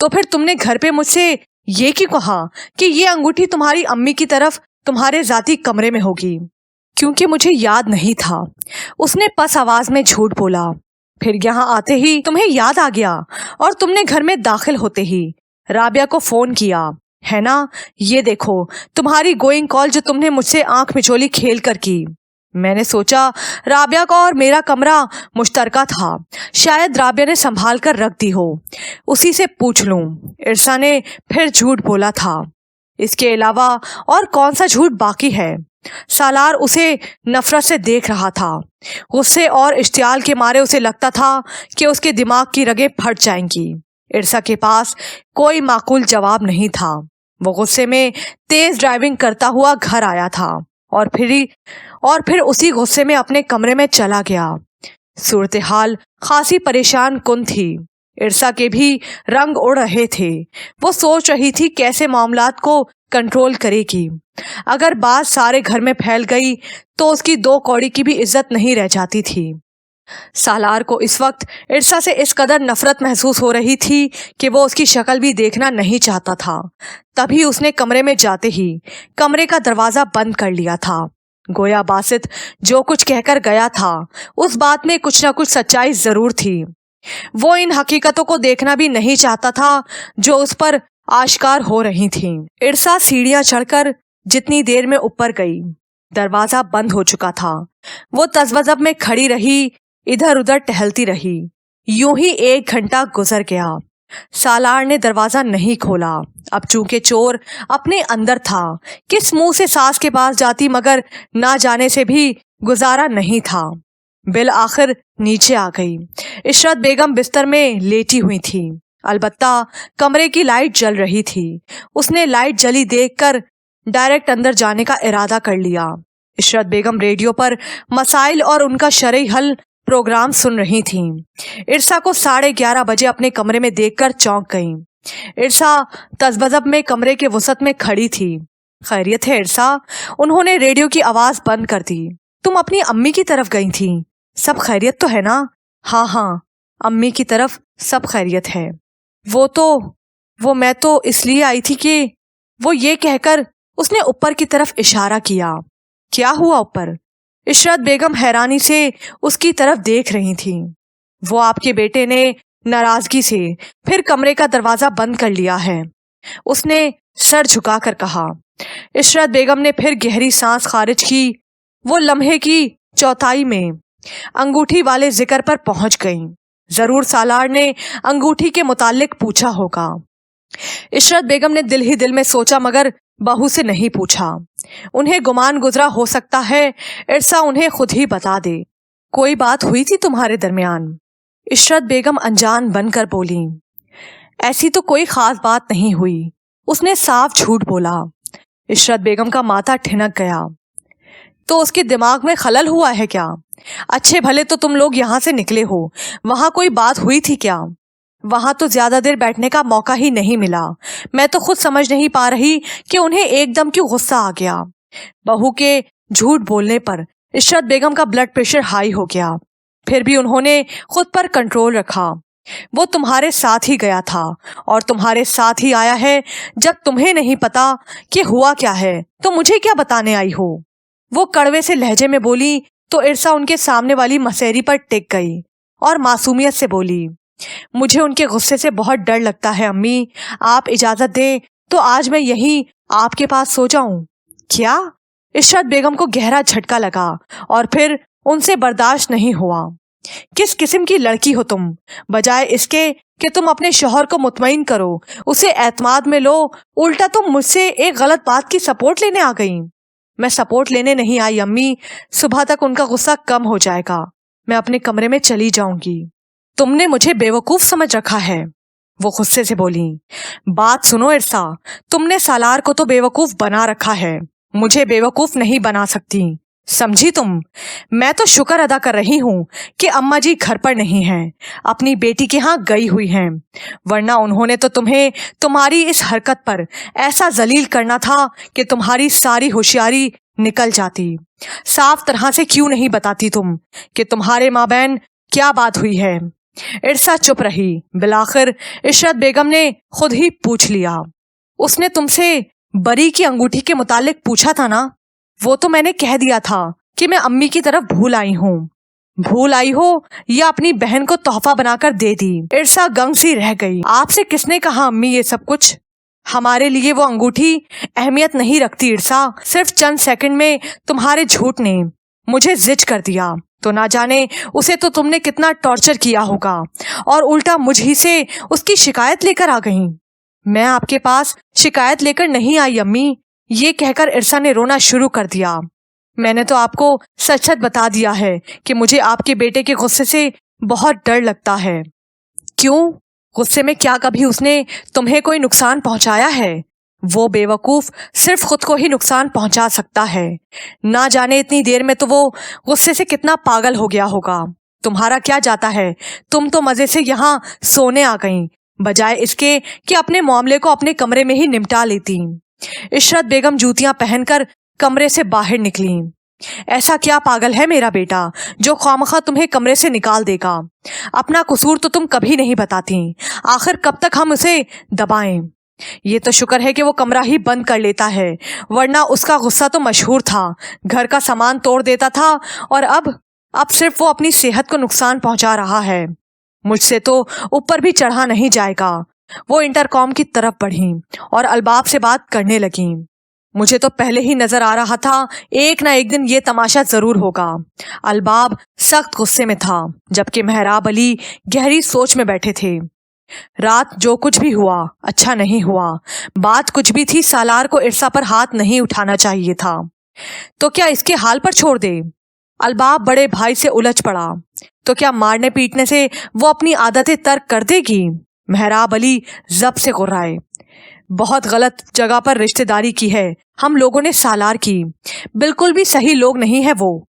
तो फिर तुमने घर पे मुझसे ये क्यों कहा कि ये अंगूठी तुम्हारी अम्मी की तरफ तुम्हारे जाती कमरे में होगी? क्योंकि मुझे याद नहीं था। उसने पस आवाज में झूठ बोला। फिर यहाँ आते ही तुम्हें याद आ गया और तुमने घर में दाखिल होते ही राबिया को फोन किया, है ना? ये देखो तुम्हारी गोइंग कॉल जो तुमने मुझसे आंख मिचोली खेल कर की। میں نے سوچا رابعہ کا اور میرا کمرہ مشترکہ تھا، شاید رابعہ نے سنبھال کر رکھ دی ہو، اسی سے پوچھ لوں۔ عرصا نے پھر جھوٹ بولا تھا۔ اس کے علاوہ اور کون سا جھوٹ باقی ہے؟ سالار اسے نفرت سے دیکھ رہا تھا۔ غصے اور اشتعال کے مارے اسے لگتا تھا کہ اس کے دماغ کی رگیں پھٹ جائیں گی۔ عرصا کے پاس کوئی معقول جواب نہیں تھا۔ وہ غصے میں تیز ڈرائیونگ کرتا ہوا گھر آیا تھا اور پھر اسی غصے میں اپنے کمرے میں چلا گیا۔ صورتحال خاصی پریشان کن تھی۔ عرصا کے بھی رنگ اڑ رہے تھے۔ وہ سوچ رہی تھی کیسے معاملات کو کنٹرول کرے گی۔ اگر بات سارے گھر میں پھیل گئی تو اس کی 2 کوڑی کی بھی عزت نہیں رہ جاتی تھی۔ سالار کو اس وقت عرصا سے اس قدر نفرت محسوس ہو رہی تھی کہ وہ اس کی شکل بھی دیکھنا نہیں چاہتا تھا۔ تبھی اس نے کمرے میں جاتے ہی کمرے کا دروازہ بند کر لیا تھا۔ گویا باسط جو کچھ کہہ کر گیا تھا اس بات میں کچھ نہ کچھ سچائی ضرور تھی۔ وہ ان حقیقتوں کو دیکھنا بھی نہیں چاہتا تھا جو اس پر آشکار ہو رہی تھیں۔ عرصا سیڑھیاں چڑھ کر جتنی دیر میں اوپر گئی، دروازہ بند ہو چکا تھا۔ وہ تذبذب میں کھڑی رہی، ادھر ادھر ٹہلتی رہی۔ یوں ہی 1 گھنٹہ گزر گیا۔ سالار نے دروازہ نہیں کھولا۔ اب چونکہ چور اپنے اندر تھا، کس منہ سے ساس کے پاس جاتی، مگر نہ جانے سے بھی گزارا نہیں تھا۔ بالآخر نیچے آ گئی۔ عشرت بیگم بستر میں لیٹی ہوئی تھی، البتہ کمرے کی لائٹ جل رہی تھی۔ اس نے لائٹ جلی دیکھ کر ڈائریکٹ اندر جانے کا ارادہ کر لیا۔ عشرت بیگم ریڈیو پر مسائل اور ان کا شرعی حل پروگرام سن رہی تھیں۔ عرصا کو 11:30 بجے اپنے کمرے میں دیکھ کر چونک گئیں۔ عرصا تذبذب میں کمرے کے وسط میں کھڑی تھی۔ خیریت ہے عرصا؟ انہوں نے ریڈیو کی آواز بند کر دی۔ تم اپنی امی کی طرف گئی تھی، سب خیریت تو ہے نا؟ ہاں امی کی طرف سب خیریت ہے۔ میں تو اس لیے آئی تھی کہ وہ یہ کہہ کر اس نے اوپر کی طرف اشارہ کیا۔ کیا ہوا اوپر؟ عشرت بیگم حیرانی سے اس کی طرف دیکھ رہی تھی۔ وہ آپ کے بیٹے نے ناراضگی سے پھر کمرے کا دروازہ بند کر لیا ہے، اس نے سر جھکا کر کہا۔ عشرت بیگم نے پھر گہری سانس خارج کی۔ وہ لمحے کی چوتھائی میں انگوٹھی والے ذکر پر پہنچ گئیں۔ ضرور سالار نے انگوٹھی کے متعلق پوچھا ہوگا۔ عشرت بیگم نے دل ہی دل میں سوچا، مگر بہو سے نہیں پوچھا۔ انہیں گمان گزرا ہو سکتا ہے عرصا انہیں خود ہی بتا دے۔ کوئی بات ہوئی تھی تمہارے درمیان؟ عشرت بیگم انجان بن کر بولی۔ ایسی تو کوئی خاص بات نہیں ہوئی، اس نے صاف جھوٹ بولا۔ عشرت بیگم کا ماتھا ٹھنک گیا۔ تو اس کے دماغ میں خلل ہوا ہے کیا؟ اچھے بھلے تو تم لوگ یہاں سے نکلے ہو، وہاں کوئی بات ہوئی تھی کیا؟ وہاں تو زیادہ دیر بیٹھنے کا موقع ہی نہیں ملا۔ میں تو خود سمجھ نہیں پا رہی کہ انہیں ایک دم کیوں غصہ آ گیا۔ بہو کے جھوٹ بولنے پر عشرت بیگم کا بلڈ پریشر ہائی ہو گیا، پھر بھی انہوں نے خود پر کنٹرول رکھا۔ وہ تمہارے ساتھ ہی گیا تھا اور تمہارے ساتھ ہی آیا ہے۔ جب تمہیں نہیں پتا کہ ہوا کیا ہے تو مجھے کیا بتانے آئی ہو؟ وہ کڑوے سے لہجے میں بولی تو عرصا ان کے سامنے والی مسیری پر ٹک گئی اور معصومیت سے بولی، مجھے ان کے غصے سے بہت ڈر لگتا ہے امی، آپ اجازت دیں تو آج میں یہیں آپ کے پاس سو جاؤں؟ کیا؟ عشرت بیگم کو گہرا جھٹکا لگا اور پھر ان سے برداشت نہیں ہوا۔ کس قسم کی لڑکی ہو تم؟ بجائے اس کے کہ تم اپنے شوہر کو مطمئن کرو، اسے اعتماد میں لو، الٹا تم مجھ سے ایک غلط بات کی سپورٹ لینے آ گئیں۔ میں سپورٹ لینے نہیں آئی امی، صبح تک ان کا غصہ کم ہو جائے گا، میں اپنے کمرے میں چلی جاؤں گی۔ تم نے مجھے بیوقوف سمجھ رکھا ہے، وہ غصے سے بولی۔ بات سنو عرصا، تم نے سالار کو تو بیوقوف بنا رکھا ہے، مجھے بیوقوف نہیں بنا سکتی، سمجھی تم؟ میں تو شکر ادا کر رہی ہوں کہ اماں جی گھر پر نہیں ہیں، اپنی بیٹی کے ہاں گئی ہوئی ہیں، ورنہ انہوں نے تو تمہیں تمہاری اس حرکت پر ایسا ذلیل کرنا تھا کہ تمہاری ساری ہوشیاری نکل جاتی۔ صاف طرح سے کیوں نہیں بتاتی تم کہ تمہارے مابین کیا بات ہوئی ہے؟ عرصا چپ رہی۔ بالآخر عشرت بیگم نے خود ہی پوچھ لیا، اس نے تم سے بری کی انگوٹھی کے متعلق پوچھا تھا نا؟ وہ تو میں نے کہہ دیا تھا کہ میں امی کی طرف بھول آئی ہوں۔ بھول آئی ہو یا اپنی بہن کو تحفہ بنا کر دے دی؟ عرصا گنگ سی رہ گئی۔ آپ سے کس نے کہا امی یہ سب کچھ؟ ہمارے لیے وہ انگوٹھی اہمیت نہیں رکھتی عرصا، صرف چند سیکنڈ میں تمہارے جھوٹ نے मुझे जिज कर दिया, तो ना जाने उसे तो तुमने कितना टॉर्चर किया होगा, और उल्टा मुझ ही से उसकी शिकायत लेकर आ गई। मैं आपके पास शिकायत लेकर नहीं आई अम्मी, ये कहकर इरसा ने रोना शुरू कर दिया। मैंने तो आपको सच सच बता दिया है कि मुझे आपके बेटे के गुस्से से बहुत डर लगता है। क्यों? गुस्से में क्या कभी उसने तुम्हें कोई नुकसान पहुंचाया है? वो बेवकूफ सिर्फ खुद को ही नुकसान पहुंचा सकता है। ना जाने इतनी देर में तो वो गुस्से से कितना पागल हो गया होगा। तुम्हारा क्या जाता है, तुम तो मजे से यहाँ सोने आ गईं, बजाय इसके कि अपने मामले को अपने कमरे में ही निपटा लेती। इशरत बेगम जूतियां पहनकर कमरे से बाहर निकली। ऐसा क्या पागल है मेरा बेटा जो खामखा तुम्हें कमरे से निकाल देगा? अपना कसूर तो तुम कभी नहीं बताती, आखिर कब तक हम उसे दबाएं? ये तो शुक्र है कि वो कमरा ही बंद कर लेता है, वरना उसका गुस्सा तो मशहूर था, घर का सामान तोड़ देता था, और अब सिर्फ वो अपनी सेहत को नुकसान पहुंचा रहा है। मुझसे तो ऊपर भी चढ़ा नहीं जाएगा। वो इंटरकॉम की तरफ बढ़ी और अलबाब से बात करने लगी। मुझे तो पहले ही नजर आ रहा था एक ना एक दिन ये तमाशा जरूर होगा। अलबाब सख्त गुस्से में था, जबकि मेहराब अली गहरी सोच में बैठे थे। रात जो कुछ भी हुआ अच्छा नहीं हुआ। बात कुछ भी थी, सालार को इरसा पर हाथ नहीं उठाना चाहिए था। तो क्या इसके हाल पर छोड़ दे? अलबाब बड़े भाई से उलझ पड़ा। तो क्या मारने पीटने से वो अपनी आदतें तर्क कर देगी? मेहराब अली जब से गुर्राए। बहुत गलत जगह पर रिश्तेदारी की है हम लोगों ने सालार की। बिल्कुल भी सही लोग नहीं है वो।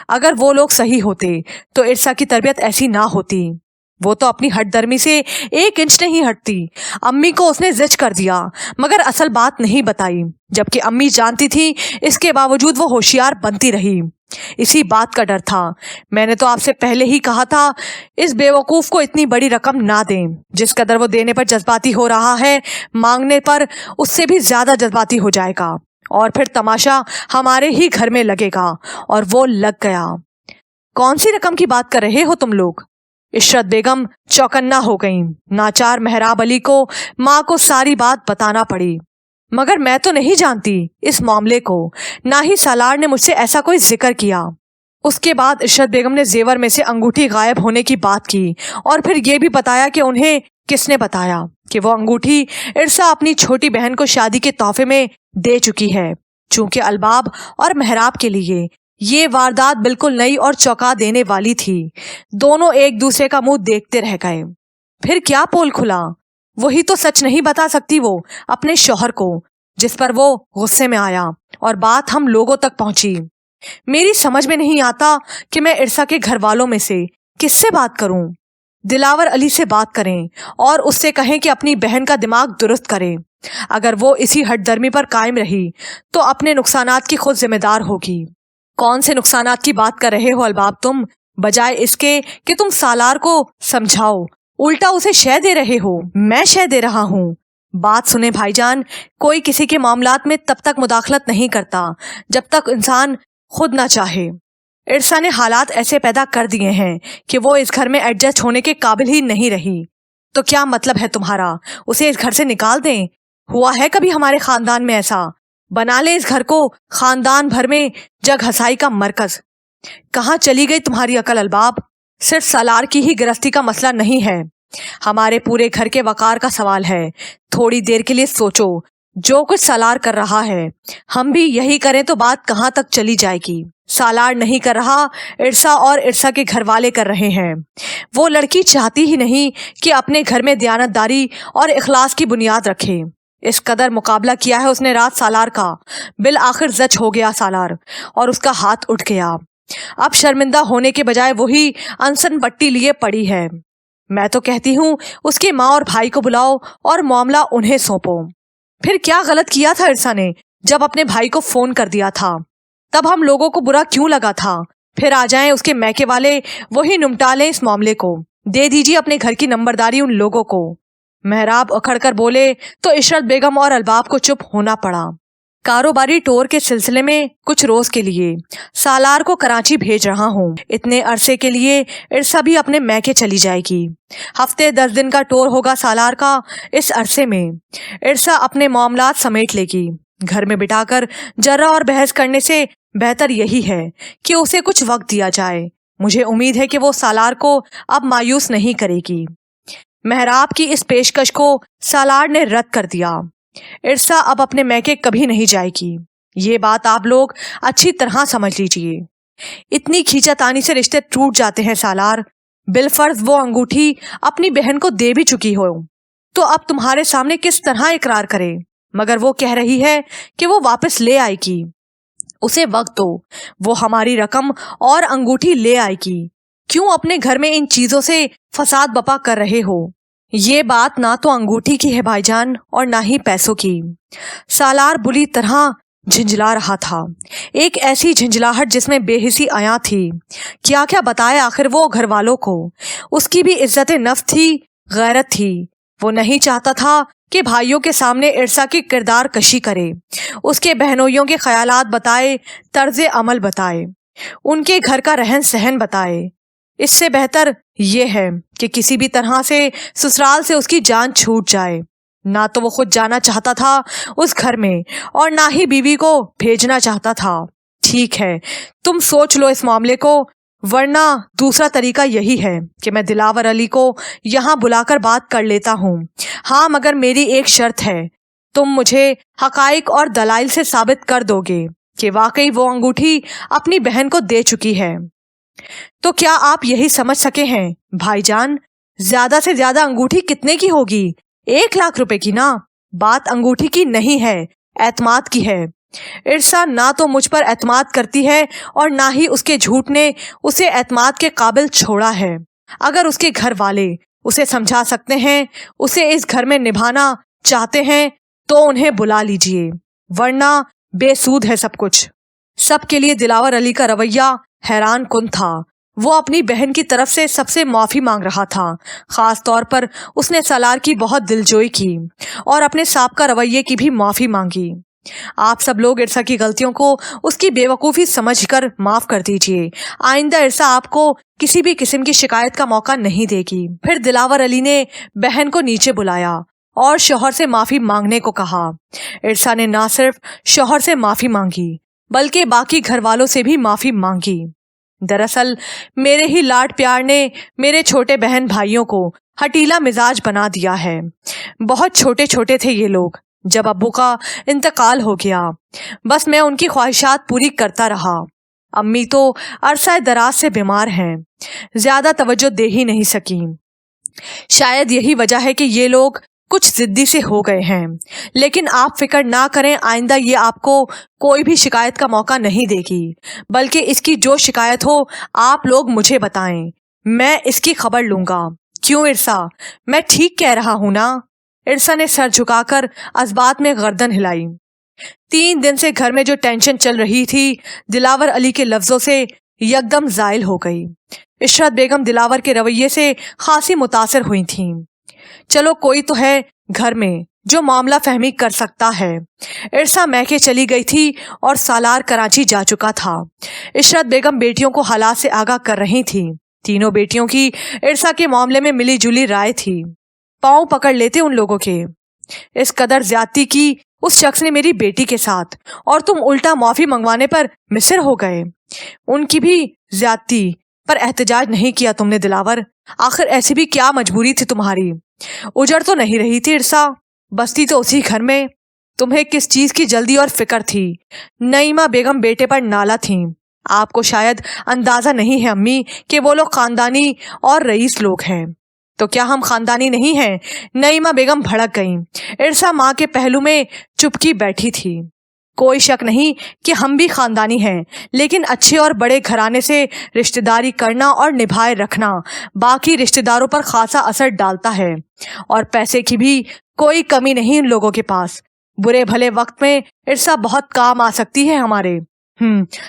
अगर वो लोग सही होते तो इरसा की तरबियत ऐसी ना होती। वो तो अपनी हटदर्मी से 1 इंच नहीं हटती। अम्मी को उसने जिज कर दिया, मगर असल बात नहीं बताई, जबकि अम्मी जानती थी। इसके बावजूद वो होशियार बनती रही। इसी बात का डर था। मैंने तो आपसे पहले ही कहा था इस बेवकूफ को इतनी बड़ी रकम ना दें। जिस कदर वो देने पर जज्बाती हो रहा है, मांगने पर उससे भी ज्यादा जज्बाती हो जाएगा, और फिर तमाशा हमारे ही घर में लगेगा। और वो लग गया। कौन सी रकम की बात कर रहे हो तुम लोग? इशरत बेगम चौकन्ना हो गईं। नाचार मेहराब अली को माँ को सारी बात बताना पड़ी। मगर मैं तो नहीं जानती इस मामले को, ना ही सालार ने मुझसे ऐसा कोई जिक्र किया। उसके बाद इशरत बेगम ने जेवर में से अंगूठी गायब होने की बात की, और फिर ये भी बताया कि उन्हें किसने बताया कि वो अंगूठी इरसा अपनी छोटी बहन को शादी के तोहफे में दे चुकी है। चूंकि अलबाब और मेहराब के लिए ये वारदात बिल्कुल नई और चौंका देने वाली थी। दोनों एक दूसरे का मुंह देखते रह गए। फिर क्या पोल खुला? वही तो सच नहीं बता सकती वो अपने शौहर को, जिस पर वो गुस्से में आया, और बात हम लोगों तक पहुंची। मेरी समझ में नहीं आता कि मैं इरसा के घर वालों में से किससे बात करूं। दिलावर अली से बात करें और उससे कहें कि अपनी बहन का दिमाग दुरुस्त करें। अगर वो इसी हटदर्मी पर कायम रही तो अपने नुकसानात की खुद जिम्मेदार होगी। कौन से नुकसानात की बात कर रहे हो अलबाब तुम? बजाय इसके कि तुम सालार को समझाओ, उल्टा उसे शय दे रहे हो। मैं शय दे रहा हूँ? बात सुने भाईजान, कोई किसी के मामलात में तब तक मुदाखलत नहीं करता जब तक इंसान खुद ना चाहे। इरसा ने हालात ऐसे पैदा कर दिए हैं कि वो इस घर में एडजस्ट होने के काबिल ही नहीं रही। तो क्या मतलब है तुम्हारा? उसे इस घर से निकाल दें? हुआ है कभी हमारे खानदान में ऐसा? बना ले इस घर को खानदान भर में जग हसाई का मरकज। कहाँ चली गई तुम्हारी अकल अलबाब? सिर्फ सालार की ही गिरफ्ती का मसला नहीं है, हमारे पूरे घर के वकार का सवाल है। थोड़ी देर के लिए सोचो, जो कुछ सालार कर रहा है हम भी यही करें तो बात कहाँ तक चली जाएगी। सालार नहीं कर रहा, इरसा और इरसा के घर वाले कर रहे हैं। वो लड़की चाहती ही नहीं कि अपने घर में दयानतदारी और इखलास की बुनियाद रखे। इस कदर मुकाबला किया है उसने रात सालार का। बिल आखिर जच हो गया सालार, और उसका हाथ उठ गया। अब शर्मिंदा होने के बजाय वही अनसन बट्टी लिए पड़ी है। मैं तो कहती हूँ उसकी माँ और भाई को बुलाओ और मामला उन्हें सौंपो। फिर क्या गलत किया था इरसा ने जब अपने भाई को फोन कर दिया था? तब हम लोगों को बुरा क्यों लगा था? फिर आ जाएं उसके मैके वाले, वही निपटा लें इस मामले को। दे दीजिए अपने घर की नंबरदारी उन लोगों को। मेहराब उखड़कर बोले तो इशरत बेगम और अलबाब को चुप होना पड़ा। कारोबारी टूर के सिलसिले में कुछ रोज के लिए सालार को कराची भेज रहा हूँ। इतने अरसे के लिए इरसा भी अपने मैके चली जाएगी। हफ्ते 10 दिन का टूर होगा सालार का। इस अरसे में इरसा अपने मामलात समेट लेगी। घर में बिठाकर जरा और बहस करने से बेहतर यही है कि उसे कुछ वक्त दिया जाए। मुझे उम्मीद है कि वो सालार को अब मायूस नहीं करेगी। मेहराब की इस पेशकश को सालार ने रद्द कर दिया। इरसा अब अपने मैके कभी नहीं जाएगी, ये बात आप लोग अच्छी तरह समझ लीजिए। इतनी खींचातानी से रिश्ते टूट जाते हैं सालार। बिलफर्ज वो अंगूठी अपनी बहन को दे भी चुकी हो, तो अब तुम्हारे सामने किस तरह इकरार करे? मगर वो कह रही है कि वो वापस ले आएगी। उसे वक्त दो, वो हमारी रकम और अंगूठी ले आएगी। क्यों अपने घर में इन चीजों से फसाद बपा कर रहे हो? ये बात ना तो अंगूठी की है भाईजान और ना ही पैसों की। सालार बुरी तरह झिंझला रहा था, एक ऐसी झिंझलाहट जिसमें बेहिसी आया थी। क्या क्या बताए आखिर वो घर वालों को। उसकी भी इज्जत नफ्स थी, गैरत थी। वो नहीं चाहता था कि भाइयों के सामने इरसा की किरदार कशी करे, उसके बहनोइयों के ख्यालात बताए, तर्ज अमल बताए, उनके घर का रहन सहन बताए। इससे बेहतर ये है कि किसी भी तरह से ससुराल से उसकी जान छूट जाए। ना तो वो खुद जाना चाहता था उस घर में और ना ही बीवी को भेजना चाहता था। ठीक है, तुम सोच लो इस मामले को, वरना दूसरा तरीका यही है कि मैं दिलावर अली को यहाँ बुलाकर बात कर लेता हूँ। हाँ, मगर मेरी एक शर्त है, तुम मुझे हकाइक और दलाइल से साबित कर दोगे कि वाकई वो अंगूठी अपनी बहन को दे चुकी है। तो क्या आप यही समझ सके हैं भाईजान? ज्यादा से ज्यादा अंगूठी कितने की होगी? 1 लाख रुपए की ना। बात अंगूठी की नहीं है, एतमाद की है। इरसा ना तो मुझ पर एतमाद करती है और ना ही उसके झूठ ने उसे एतमाद के काबिल छोड़ा है। अगर उसके घर वाले उसे समझा सकते हैं, उसे इस घर में निभाना चाहते हैं, तो उन्हें बुला लीजिए, वरना बेसूद है सब कुछ। सबके लिए दिलावर अली का रवैया हैरान कुन था। वो अपनी बहन की तरफ से सबसे माफी मांग रहा था। खास तौर पर उसने सालार की बहुत दिलजोई की और अपने साबका रवैये की भी माफी मांगी। आप सब लोग इरसा की गलतियों को उसकी बेवकूफ़ी समझकर माफ कर दीजिए। आइंदा इरसा आपको किसी भी किस्म की शिकायत का मौका नहीं देगी। फिर दिलावर अली ने बहन को नीचे बुलाया और शौहर से माफी मांगने को कहा। इरसा ने ना सिर्फ शौहर से माफी मांगी बल्कि बाकी घर वालों से भी माफी मांगी। दरअसल मेरे ही लाड प्यार ने मेरे छोटे बहन भाइयों को हटीला मिजाज बना दिया है। बहुत छोटे छोटे थे ये लोग जब अब्बू का इंतकाल हो गया। बस मैं उनकी ख्वाहिशात पूरी करता रहा। अम्मी तो अरसा दराज से बीमार हैं, ज्यादा तवज्जो दे ही नहीं सकी। शायद यही वजह है कि ये लोग कुछ जिद्दी से हो गए हैं। लेकिन आप फिक्र ना करें, आइंदा ये आपको कोई भी शिकायत का मौका नहीं देगी, बल्कि इसकी जो शिकायत हो आप लोग मुझे बताएं, मैं इसकी खबर लूंगा। क्यों इरसा, मैं ठीक कह रहा हूं ना? इरसा ने सर झुकाकर असबात में गर्दन हिलाई। 3 दिन से घर में जो टेंशन चल रही थी, दिलावर अली के लफ्जों से यकदम जायल हो गई। इशरत बेगम दिलावर के रवैये से खासी मुतासिर हुई थीं। चलो कोई तो है घर में जो मामला फहमी कर सकता है। इरसा मैके चली गई थी और सालार कराची जा चुका था। इशरत बेगम बेटियों को हालात से आगाह कर रही थी। तीनों बेटियों की इरसा के मामले में मिली जुली राय थी। पांव पकड़ लेते उन लोगों के। इस कदर ज्यादती की उस शख्स ने मेरी बेटी के साथ, और तुम उल्टा माफी मंगवाने पर मिस्र हो गए। उनकी भी ज्यादती पर एहतजाज नहीं किया तुमने दिलावर। आखिर ऐसी भी क्या मजबूरी थी तुम्हारी? उजड़ तो नहीं रही थी इरसा, बस्ती तो उसी घर में। तुम्हें किस चीज की जल्दी और फिक्र थी? नईमा बेगम बेटे पर नाला थी। आपको शायद अंदाजा नहीं है अम्मी कि वो लोग खानदानी और रईस लोग हैं। तो क्या हम खानदानी नहीं हैं? नईमा बेगम भड़क गईं। इरसा माँ के पहलू में चुपकी बैठी थी। कोई शक नहीं कि हम भी खानदानी हैं, लेकिन अच्छे और बड़े घराने से रिश्तेदारी करना और निभाए रखना बाकी रिश्तेदारों पर खासा असर डालता है। और पैसे की भी कोई कमी नहीं उन लोगों के पास। बुरे भले वक्त में इरसा बहुत काम आ सकती है हमारे।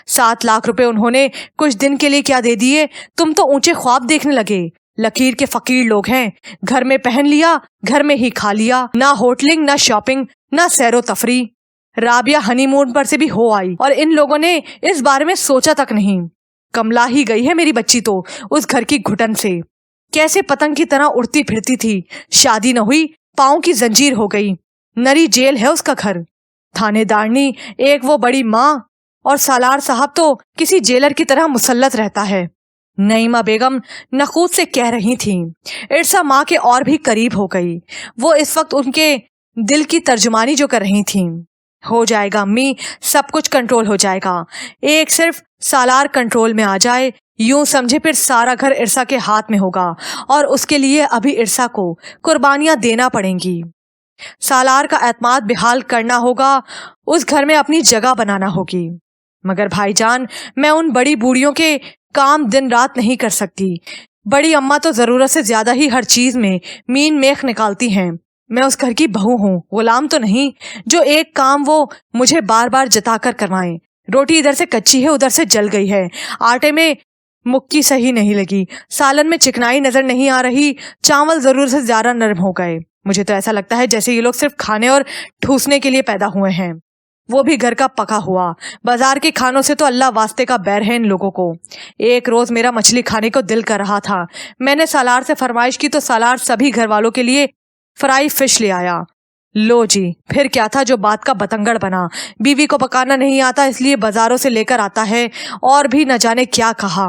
7 लाख रुपए उन्होंने कुछ दिन के लिए क्या दे दिए? तुम तो ऊंचे ख्वाब देखने लगे। लकीर के फकीर लोग हैं। घर में पहन लिया, घर में ही खा लिया। ना होटलिंग, ना शॉपिंग, ना सैरो तफरी। राबिया हनीमून पर से भी हो आई और इन लोगों ने इस बारे में सोचा तक नहीं। कमला ही गई है मेरी बच्ची तो उस घर की घुटन से। कैसे पतंग की तरह उड़ती फिरती थी, शादी न हुई, पाँव की जंजीर हो गई। नरी जेल है उसका घर। थानेदारनी एक वो बड़ी माँ और सालार साहब तो किसी जेलर की तरह मुसल्लत रहता है। नईमा बेगम नखूत से कह रही थीं। इरसा माँ के और भी करीब हो गई। वो इस वक्त उनके दिल की तर्जुमानी जो कर रही थीं। हो जाएगा अम्मी, सब कुछ कंट्रोल हो जाएगा। एक सिर्फ सालार कंट्रोल में आ जाए, यूं समझे फिर सारा घर इरसा के हाथ में होगा और उसके लिए अभी इरसा को कुर्बानियां देना पड़ेंगी। सालार का एतमाद बेहाल करना होगा, उस घर में अपनी जगह बनाना होगी। मगर भाईजान, मैं उन बड़ी बूढ़ियों के काम दिन रात नहीं कर सकती। बड़ी अम्मा तो जरूरत से ज्यादा ही हर चीज में मीन मेख निकालती हैं। मैं उस घर की बहू हूँ, गुलाम तो नहीं जो एक काम वो मुझे बार बार जताकर करवाएं। रोटी इधर से कच्ची है, उधर से जल गई है, आटे में मुक्की सही नहीं लगी, सालन में चिकनाई नजर नहीं आ रही, चावल जरूर से ज्यादा नरम हो गए। मुझे तो ऐसा लगता है जैसे ये लोग सिर्फ खाने और ठूसने के लिए पैदा हुए हैं, वो भी घर का पका हुआ। बाजार के खानों से तो अल्लाह वास्ते का बैर है इन लोगों को। एक रोज मेरा मछली खाने को दिल कर रहा था। मैंने सालार से फरमाइश की तो सालार सभी घर वालों के लिए फ्राई फिश ले आया। लो जी, फिर क्या था जो बात का बतंगड़ बना। बीवी को पकाना नहीं आता इसलिए बाजारों से लेकर आता है, और भी न जाने क्या कहा।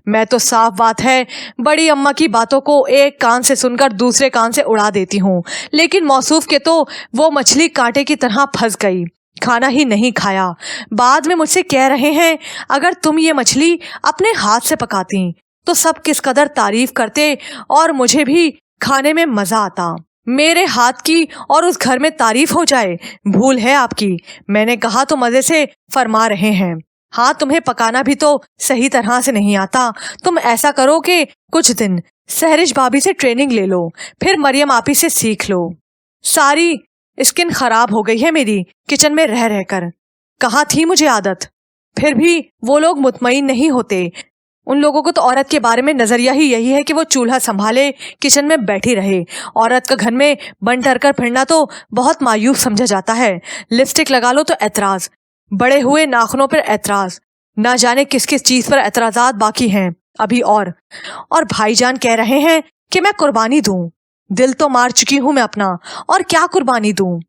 मैं तो साफ बात है बड़ी अम्मा की बातों को एक कान से सुनकर दूसरे कान से उड़ा देती हूँ, लेकिन मौसूफ के तो वो मछली कांटे की तरह फंस गई, खाना ही नहीं खाया। बाद में मुझसे कह रहे हैं अगर तुम ये मछली अपने हाथ से पकाती तो सब किस कदर तारीफ करते और मुझे भी खाने में मजा आता। मेरे हाथ की और उस घर में तारीफ हो जाए, भूल है आपकी। मैंने कहा तो मजे से फरमा रहे हैं। हाँ, तुम्हें पकाना भी तो सही तरह से नहीं आता। तुम ऐसा करो कि कुछ दिन सहरिश भाभी से ट्रेनिंग ले लो, फिर मरियम आपी से सीख लो। सारी स्किन खराब हो गई है मेरी किचन में रह रहकर। कहाँ थी मुझे आदत। फिर भी वो लोग मुतमईन नहीं होते। उन लोगों को तो औरत के बारे में नजरिया ही यही है कि वो चूल्हा संभाले, किचन में बैठी रहे। औरत का घर में बन ठर कर फिरना तो बहुत मायूस समझा जाता है। लिपस्टिक लगा लो तो ऐतराज, बड़े हुए नाखूनों पर ऐतराज, ना जाने किस किस चीज पर ऐतराजात बाकी हैं अभी। और भाईजान कह रहे हैं कि मैं कुर्बानी दूं। दिल तो मार चुकी हूं मैं अपना, और क्या कुर्बानी दूं।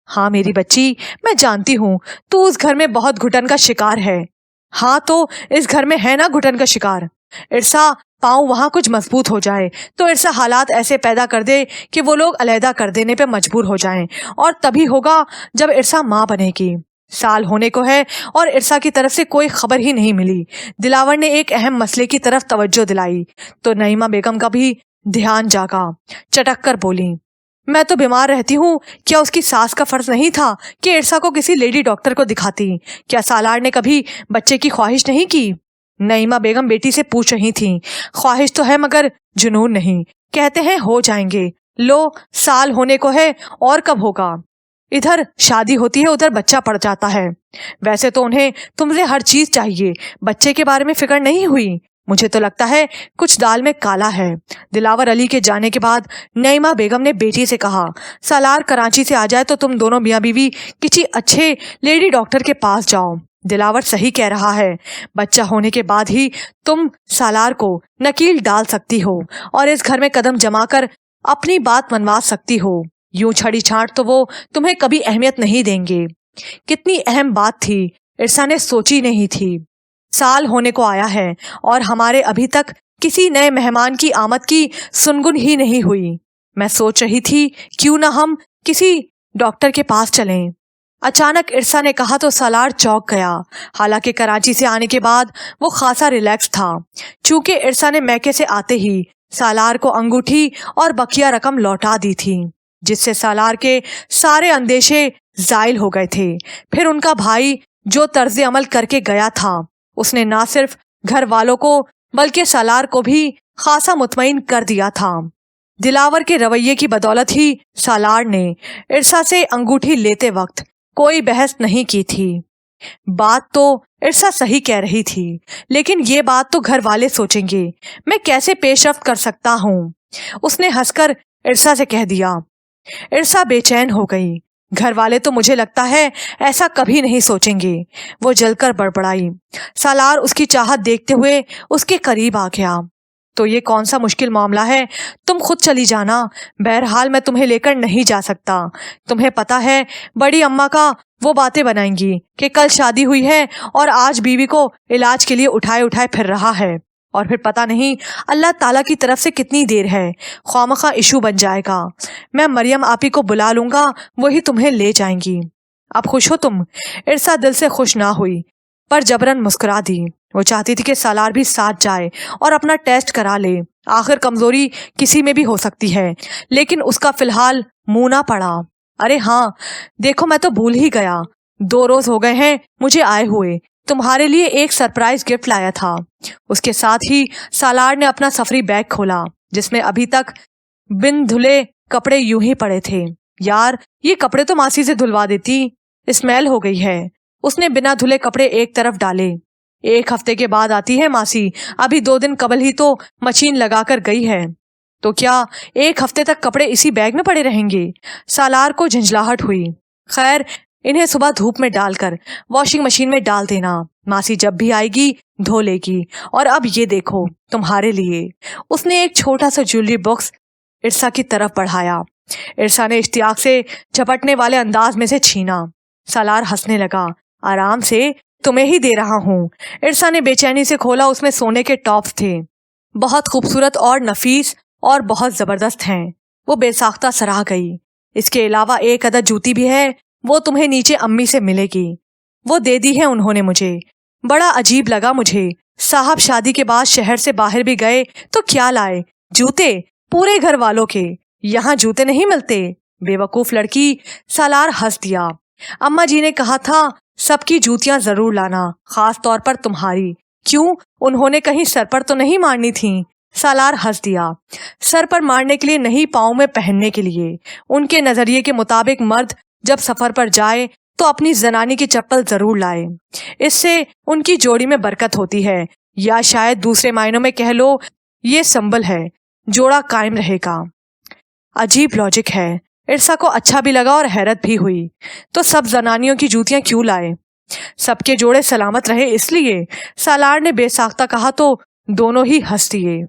हाँ मेरी बच्ची, मैं जानती हूँ तू उस घर में बहुत घुटन का शिकार है। हाँ तो इस घर में है ना घुटन का शिकार। इरसा पाँव वहां कुछ मजबूत हो जाए तो इरसा हालात ऐसे पैदा कर दे कि वो लोग अलहदा कर देने पे मजबूर हो जाएं, और तभी होगा जब इरसा माँ बनेगी। साल होने को है और इरसा की तरफ से कोई खबर ही नहीं मिली। दिलावर ने एक अहम मसले की तरफ तवज्जो दिलाई तो नईमा बेगम का भी ध्यान जागा। चटक कर बोली, मैं तो बीमार रहती हूँ, क्या उसकी सास का फर्ज नहीं था कि इरसा को किसी लेडी डॉक्टर को दिखाती। क्या सालार ने कभी बच्चे की ख्वाहिश नहीं की। नईमा बेगम बेटी से पूछ रही थी। ख्वाहिश तो है मगर जुनून नहीं, कहते हैं हो जाएंगे। लो साल होने को है और कब होगा। इधर शादी होती है, उधर बच्चा पड़ जाता है। वैसे तो उन्हें तुमसे हर चीज चाहिए, बच्चे के बारे में फिक्र नहीं हुई। मुझे तो लगता है कुछ दाल में काला है। दिलावर अली के जाने के बाद नईमा बेगम ने बेटी से कहा, सालार कराची से आ जाए तो तुम दोनों मियाँ बीवी किसी अच्छे लेडी डॉक्टर के पास जाओ। दिलावर सही कह रहा है, बच्चा होने के बाद ही तुम सालार को नकील डाल सकती हो और इस घर में कदम जमाकर अपनी बात मनवा सकती हो। यूं छड़ी छाट तो वो तुम्हें कभी अहमियत नहीं देंगे। कितनी अहम बात थी, इरसा ने सोची नहीं थी। साल होने को आया है और हमारे अभी तक किसी नए मेहमान की आमद की सुनगुन ही नहीं हुई। मैं सोच रही थी क्यों ना हम किसी डॉक्टर के पास चलें। अचानक इरसा ने कहा तो सालार चौंक गया। हालांकि कराची से आने के बाद वो खासा रिलैक्स था, चूंकि इरसा ने मैके से आते ही सालार को अंगूठी और बकिया रकम लौटा दी थी, जिससे सालार के सारे अंदेशे जायल हो गए थे। फिर उनका भाई जो तर्ज अमल करके गया था, उसने ना सिर्फ घर वालों को बल्कि सालार को भी खासा मुतमईन कर दिया था। दिलावर के रवैये की बदौलत ही सालार ने इरसा से अंगूठी लेते वक्त कोई बहस नहीं की थी। बात तो इरसा सही कह रही थी, लेकिन ये बात तो घर वाले सोचेंगे, मैं कैसे पेशरफ्त कर सकता हूँ। उसने हंसकर इरसा से कह दिया। इरसा बेचैन हो गई। घर वाले तो मुझे लगता है ऐसा कभी नहीं सोचेंगे। वो जलकर बड़बड़ाई। सालार उसकी चाहत देखते हुए उसके करीब आ गया। تو یہ کون سا مشکل معاملہ ہے، تم خود چلی جانا، بہرحال میں تمہیں لے کر نہیں جا سکتا۔ تمہیں پتا ہے بڑی اماں کا وہ باتیں بنائیں گی کہ کل شادی ہوئی ہے اور آج بیوی کو علاج کے لیے اٹھائے اٹھائے پھر رہا ہے، اور پھر پتا نہیں اللہ تعالیٰ کی طرف سے کتنی دیر ہے، خوامخواہ ایشو بن جائے گا۔ میں مریم آپی کو بلا لوں گا، وہی تمہیں لے جائیں گی۔ اب خوش ہو تم؟ ارسا دل سے خوش نہ ہوئی پر جبرن مسکرا دی۔ وہ چاہتی تھی کہ سالار بھی ساتھ جائے اور اپنا ٹیسٹ کرا لے، آخر کمزوری کسی میں بھی ہو سکتی ہے، لیکن اس کا فی الحال منہ نہ پڑا۔ ارے ہاں دیکھو، میں تو بھول ہی گیا، 2 روز ہو گئے ہیں مجھے آئے ہوئے، تمہارے لیے ایک سرپرائز گفٹ لایا تھا۔ اس کے ساتھ ہی سالار نے اپنا سفری بیگ کھولا جس میں ابھی تک بن دھلے کپڑے یوں ہی پڑے تھے۔ یار یہ کپڑے تو ماسی سے دھلوا دیتی، اسمیل ہو گئی ہے۔ اس نے بنا دھلے کپڑے ایک طرف ڈالے۔ 1 ہفتے کے بعد آتی ہے ماسی، ابھی 2 دن قبل ہی تو مشین لگا کر گئی ہے، تو کیا 1 ہفتے تک کپڑے اسی بیگ میں پڑے رہیں گے؟ سالار کو جھنجھلاہٹ ہوئی۔ خیر انہیں صبح دھوپ میں ڈال کر واشنگ مشین میں ڈال دینا، ماسی جب بھی آئے گی دھو لے گی۔ اور اب یہ دیکھو تمہارے لیے۔ اس نے ایک چھوٹا سا جیولری باکس ارسا کی طرف بڑھایا۔ ارسا نے اشتیاق سے جھپٹنے والے انداز میں سے چھینا۔ سالار ہنسنے لگا۔ آرام سے، تمہیں ہی دے رہا ہوں۔ ارسا نے بے چینی سے کھولا، اس میں سونے کے ٹاپس تھے، بہت خوبصورت اور نفیس اور بہت زبردست ہیں۔ وہ بے ساختہ سراہ گئی۔ اس کے علاوہ 1 عدد جوتی بھی ہے، وہ تمہیں نیچے امی سے ملے گی، وہ دے دی ہے انہوں نے مجھے۔ بڑا عجیب لگا مجھے، صاحب شادی کے بعد شہر سے باہر بھی گئے تو کیا لائے؟ جوتے، پورے گھر والوں کے۔ یہاں جوتے نہیں ملتے، بے وقوف لڑکی۔ سالار ہنس دیا۔ اماں جی نے کہا تھا سب کی جوتیاں ضرور لانا، خاص طور پر تمہاری۔ کیوں، انہوں نے کہیں سر پر تو نہیں مارنی تھیں؟ سالار ہنس دیا۔ سر پر مارنے کے لیے نہیں، پاؤں میں پہننے کے لیے۔ ان کے نظریے کے مطابق مرد جب سفر پر جائے تو اپنی زنانی کی چپل ضرور لائے، اس سے ان کی جوڑی میں برکت ہوتی ہے، یا شاید دوسرے معنوں میں کہہ لو یہ سمبل ہے، جوڑا قائم رہے گا۔ عجیب لاجک ہے۔ ارسا کو اچھا بھی لگا اور حیرت بھی ہوئی۔ تو سب زنانیوں کی جوتیاں کیوں لائے؟ سب کے جوڑے سلامت رہے اس لیے، سالار نے بے ساختہ کہا تو دونوں ہی ہنس دیے۔